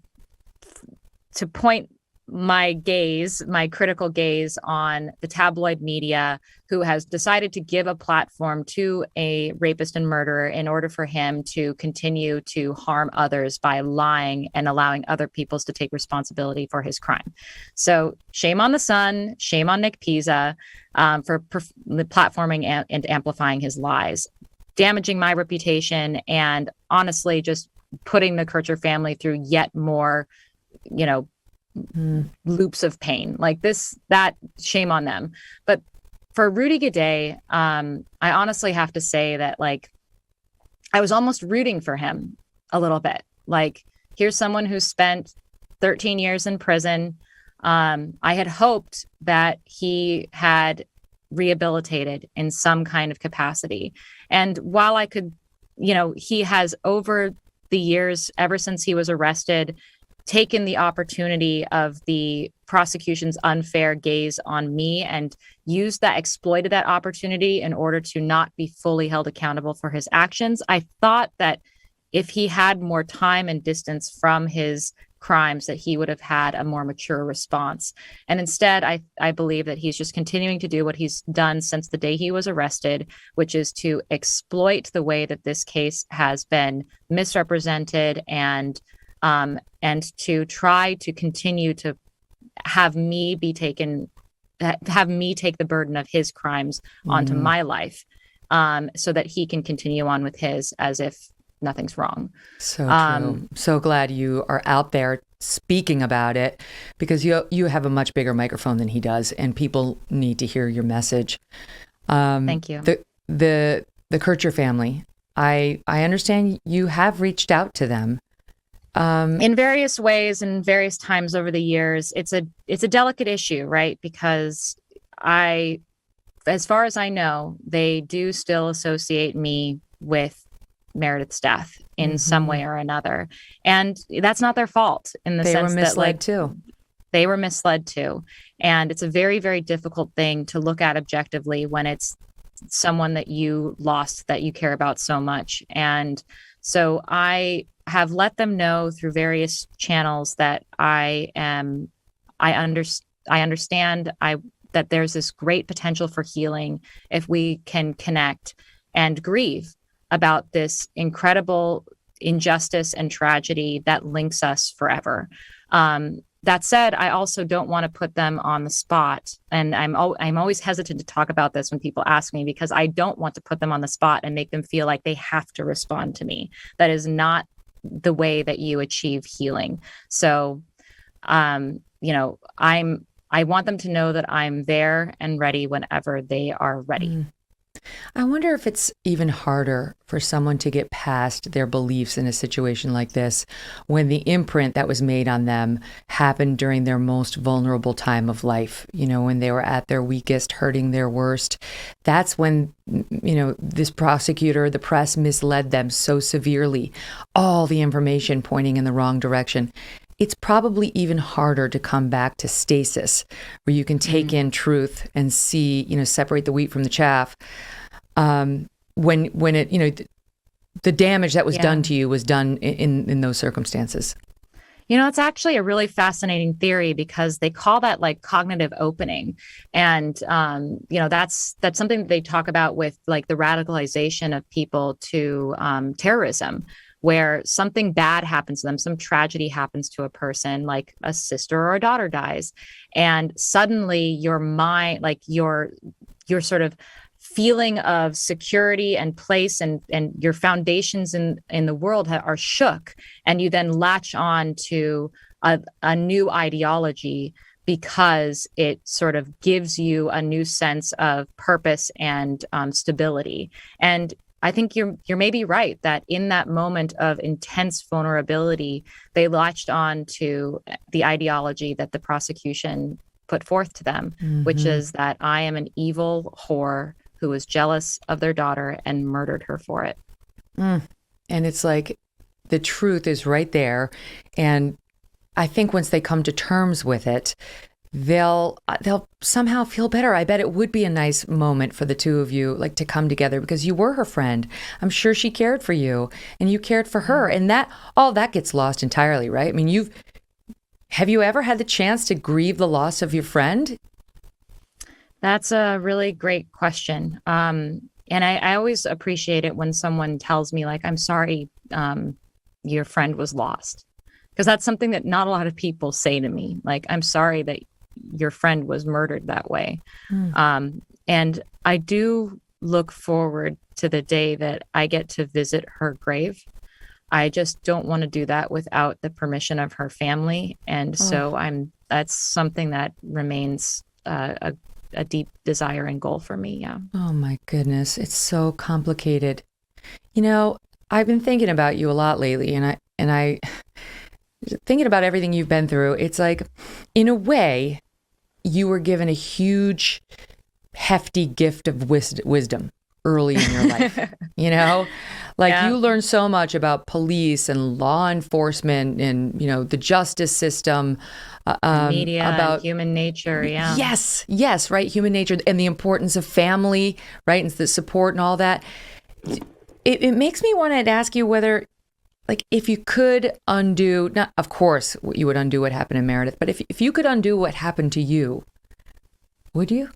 B: point my critical gaze on the tabloid media, who has decided to give a platform to a rapist and murderer in order for him to continue to harm others by lying and allowing other people to take responsibility for his crime. So shame on the Sun, shame on Nick Pizza for platforming and amplifying his lies, damaging my reputation, and honestly just putting the Kircher family through yet more, loops of pain like this. That shame on them. But for Rudy Guede, I honestly have to say that, like, I was almost rooting for him a little bit. Like, here's someone who spent 13 years in prison. I had hoped that he had rehabilitated in some kind of capacity. And while I could, he has over the years, ever since he was arrested, taken the opportunity of the prosecution's unfair gaze on me and exploited that opportunity in order to not be fully held accountable for his actions. I thought that if he had more time and distance from his crimes, that he would have had a more mature response. And instead, I believe that he's just continuing to do what he's done since the day he was arrested, which is to exploit the way that this case has been misrepresented and and to try to continue to have me take the burden of his crimes onto my life, so that he can continue on with his as if nothing's wrong.
A: So true. So glad you are out there speaking about it, because you have a much bigger microphone than he does, and people need to hear your message.
B: Thank you.
A: The Kircher family, I understand you have reached out to them.
B: In various ways and various times over the years. It's a delicate issue, right? Because as far as I know, they do still associate me with Meredith's death in some way or another. And that's not their fault, in the sense that, like,
A: too.
B: They were misled too. And it's a very, very difficult thing to look at objectively when it's someone that you lost, that you care about so much. And so I have let them know through various channels that I understand that there's this great potential for healing if we can connect and grieve about this incredible injustice and tragedy that links us forever. That said, I also don't want to put them on the spot. And I'm always hesitant to talk about this when people ask me, because I don't want to put them on the spot and make them feel like they have to respond to me. That is not the way that you achieve healing. So, I want them to know that I'm there and ready whenever they are ready.
A: I wonder if it's even harder for someone to get past their beliefs in a situation like this, when the imprint that was made on them happened during their most vulnerable time of life, when they were at their weakest, hurting their worst. That's when, this prosecutor, the press, misled them so severely, all the information pointing in the wrong direction. It's probably even harder to come back to stasis, where you can take in truth and see, separate the wheat from the chaff. When it, the damage that was done to you was done in those circumstances.
B: It's actually a really fascinating theory, because they call that like cognitive opening. And, that's something that they talk about with like the radicalization of people to terrorism, where something bad happens to them, some tragedy happens to a person, like a sister or a daughter dies. And suddenly your mind, like your sort of feeling of security and place and your foundations in the world are shook. And you then latch on to a new ideology, because it sort of gives you a new sense of purpose and stability. And I think you're maybe right that in that moment of intense vulnerability, they latched on to the ideology that the prosecution put forth to them, which is that I am an evil whore who was jealous of their daughter and murdered her for it.
A: And it's like the truth is right there. And I think once they come to terms with it, they'll somehow feel better. I bet it would be a nice moment for the two of you, like, to come together, because you were her friend. I'm sure she cared for you and you cared for her, and that all that gets lost entirely, right? I mean, have you ever had the chance to grieve the loss of your friend?
B: That's a really great question. And I always appreciate it when someone tells me, like, I'm sorry, your friend was lost. Because that's something that not a lot of people say to me. Like, I'm sorry that your friend was murdered that way. And I do look forward to the day that I get to visit her grave. I just don't want to do that without the permission of her family. And so that's something that remains a deep desire and goal for me. Yeah.
A: Oh my goodness. It's so complicated. I've been thinking about you a lot lately, and I thinking about everything you've been through. It's like, in a way, you were given a huge, hefty gift of wisdom early in your life. You learned so much about police and law enforcement and, the justice system.
B: Media, about human nature. Yeah.
A: Yes. Right. Human nature and the importance of family, right. And the support and all that. It makes me want to ask you whether, like, if you could undo, not, of course, you would undo what happened to Meredith, but if you could undo what happened to you, would you?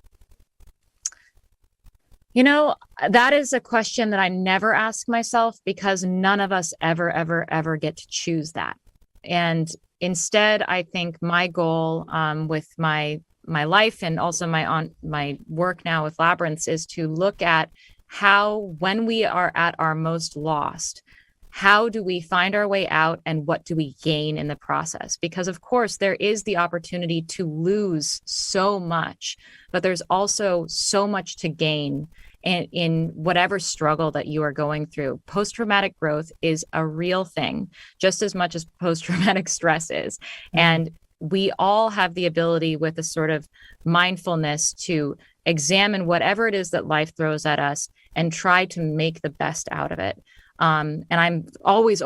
B: That is a question that I never ask myself, because none of us ever get to choose that. And instead, I think my goal with my life and also my work now with Labyrinths is to look at how, when we are at our most lost, how do we find our way out and what do we gain in the process? Because of course there is the opportunity to lose so much, but there's also so much to gain in whatever struggle that you are going through. Post-traumatic growth is a real thing, just as much as post-traumatic stress is. Mm-hmm. And we all have the ability with a sort of mindfulness to examine whatever it is that life throws at us and try to make the best out of it. And I'm always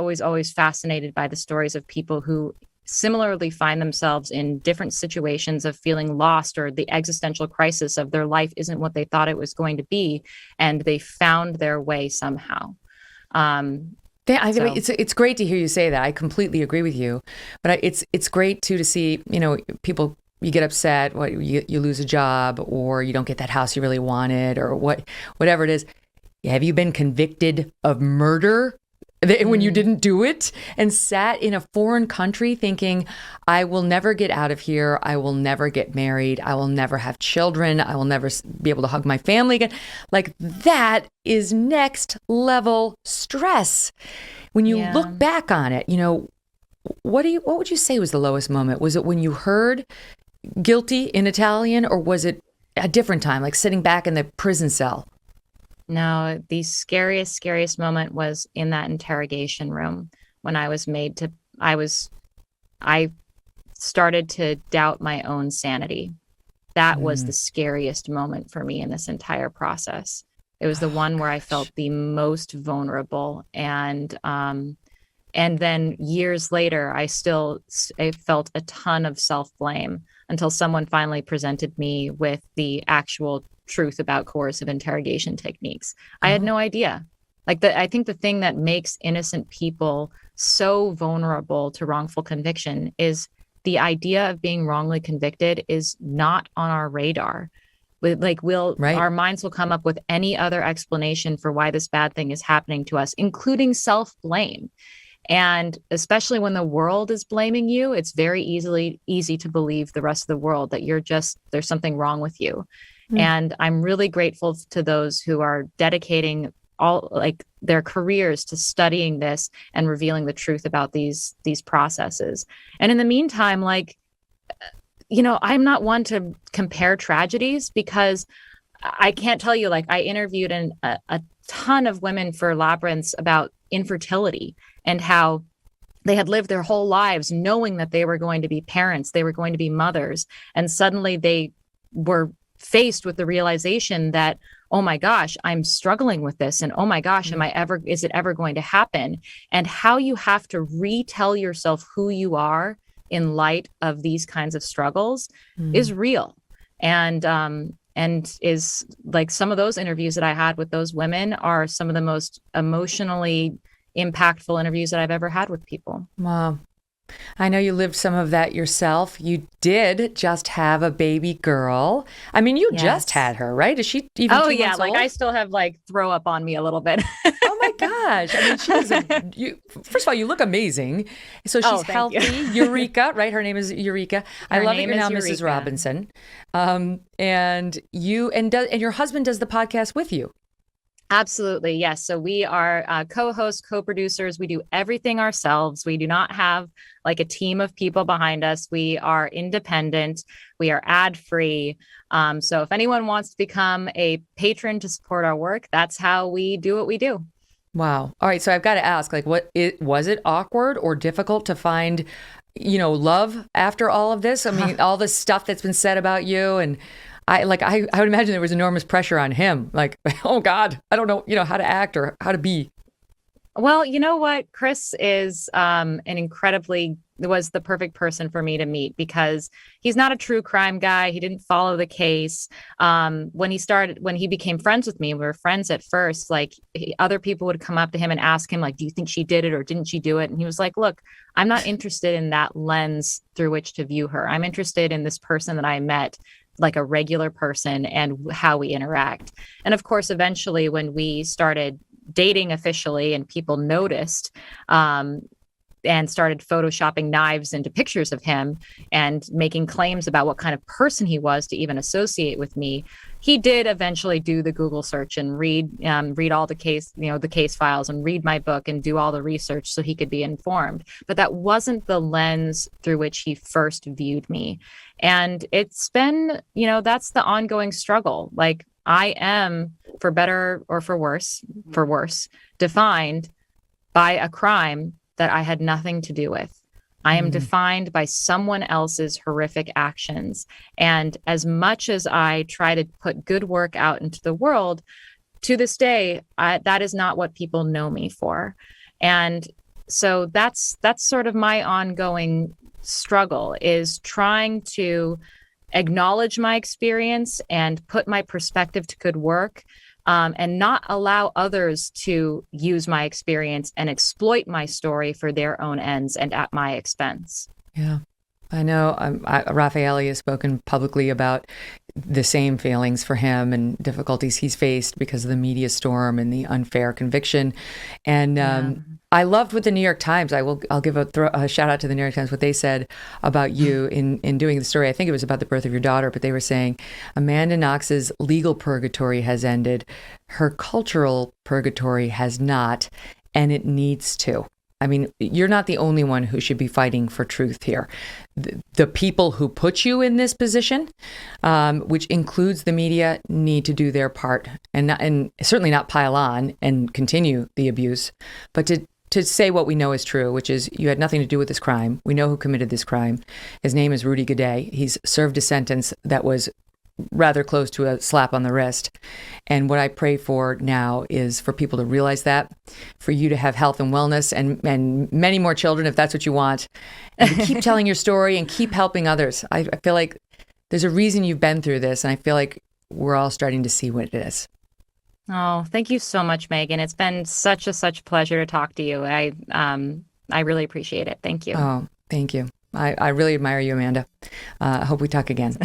B: fascinated by the stories of people who similarly find themselves in different situations of feeling lost, or the existential crisis of their life isn't what they thought it was going to be, and they found their way somehow.
A: It's great to hear you say that. I completely agree with you, but it's great too to see, people, you get upset, you lose a job, or you don't get that house you really wanted, or whatever it is. Have you been convicted of murder when you didn't do it, and sat in a foreign country thinking, I will never get out of here. I will never get married. I will never have children. I will never be able to hug my family again. Like, that is next level stress. When you look back on it, what would you say was the lowest moment? Was it when you heard guilty in Italian, or was it a different time, like sitting back in the prison cell?
B: No, the scariest moment was in that interrogation room when I started to doubt my own sanity. That was the scariest moment for me in this entire process. It was the one where I felt the most vulnerable. And then years later, I felt a ton of self-blame until someone finally presented me with the actual truth about coercive interrogation techniques. I had no idea. I think the thing that makes innocent people so vulnerable to wrongful conviction is the idea of being wrongly convicted is not on our radar. Our minds will come up with any other explanation for why this bad thing is happening to us, including self-blame. And especially when the world is blaming you, it's very easy to believe the rest of the world that there's something wrong with you. And I'm really grateful to those who are dedicating their careers to studying this and revealing the truth about these processes. And in the meantime, I'm not one to compare tragedies, because I can't tell you, I interviewed a ton of women for Labyrinths about infertility and how they had lived their whole lives knowing that they were going to be parents, they were going to be mothers, and suddenly they were faced with the realization that, oh my gosh, I'm struggling with this, and oh my gosh, is it ever going to happen? And how you have to retell yourself who you are in light of these kinds of struggles is real. And is some of those interviews that I had with those women are some of the most emotionally impactful interviews that I've ever had with people.
A: Wow. I know you lived some of that yourself. You did just have a baby girl. I mean, you just had her, right? Is she even 2 months old?
B: I still have throw up on me a little bit.
A: Oh my gosh. I mean, first of all, you look amazing. So she's healthy. Eureka, right? Her name is Eureka. I love that you're now Mrs. Robinson. And your husband does the podcast with you.
B: Absolutely. Yes. So we are co-hosts, co-producers. We do everything ourselves. We do not have a team of people behind us. We are independent. We are ad-free. So if anyone wants to become a patron to support our work, that's how we do what we do.
A: Wow. All right. So I've got to ask, was it awkward or difficult to find, love after all of this? I mean, all this stuff that's been said about you, and I would imagine there was enormous pressure on him. Oh God, I don't know, how to act or how to be.
B: Well, you know what? Chris is was the perfect person for me to meet, because he's not a true crime guy. He didn't follow the case. When he became friends with me, we were friends at first, other people would come up to him and ask him, do you think she did it or didn't she do it? And he was like, look, I'm not interested in that lens through which to view her. I'm interested in this person that I met, like a regular person, and how we interact. And of course, eventually when we started dating officially and people noticed, and started photoshopping knives into pictures of him and making claims about what kind of person he was to even associate with me. He did eventually do the Google search and read all the case files and read my book and do all the research so he could be informed. But that wasn't the lens through which he first viewed me. And it's been, that's the ongoing struggle. Like, I am, for better or for worse, defined by a crime that I had nothing to do with. I am defined by someone else's horrific actions. And as much as I try to put good work out into the world, to this day, that is not what people know me for. And so that's sort of my ongoing struggle, is trying to acknowledge my experience and put my perspective to good work, and not allow others to use my experience and exploit my story for their own ends and at my expense.
A: Yeah, I know. Raffaele has spoken publicly about the same feelings for him and difficulties he's faced because of the media storm and the unfair conviction. And I loved what the New York Times, I'll give a shout out to the New York Times, what they said about you in doing the story. I think it was about the birth of your daughter, but they were saying Amanda Knox's legal purgatory has ended. Her cultural purgatory has not, and it needs to. I mean, you're not the only one who should be fighting for truth here. The people who put you in this position, which includes the media, need to do their part and certainly not pile on and continue the abuse, but to say what we know is true, which is you had nothing to do with this crime. We know who committed this crime. His name is Rudy Guede. He's served a sentence that was rather close to a slap on the wrist. And what I pray for now is for people to realize that, for you to have health and wellness and many more children, if that's what you want, and to keep telling your story and keep helping others. I feel like there's a reason you've been through this, and I feel like we're all starting to see what it is.
B: Oh, thank you so much, Megyn. It's been such a pleasure to talk to you. I really appreciate it. Thank you.
A: Oh, thank you. I really admire you, Amanda. I hope we talk again.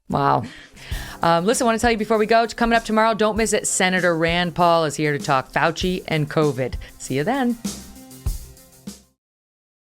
A: Wow. Listen, I want to tell you before we go, coming up tomorrow, don't miss it. Senator Rand Paul is here to talk Fauci and COVID. See you then.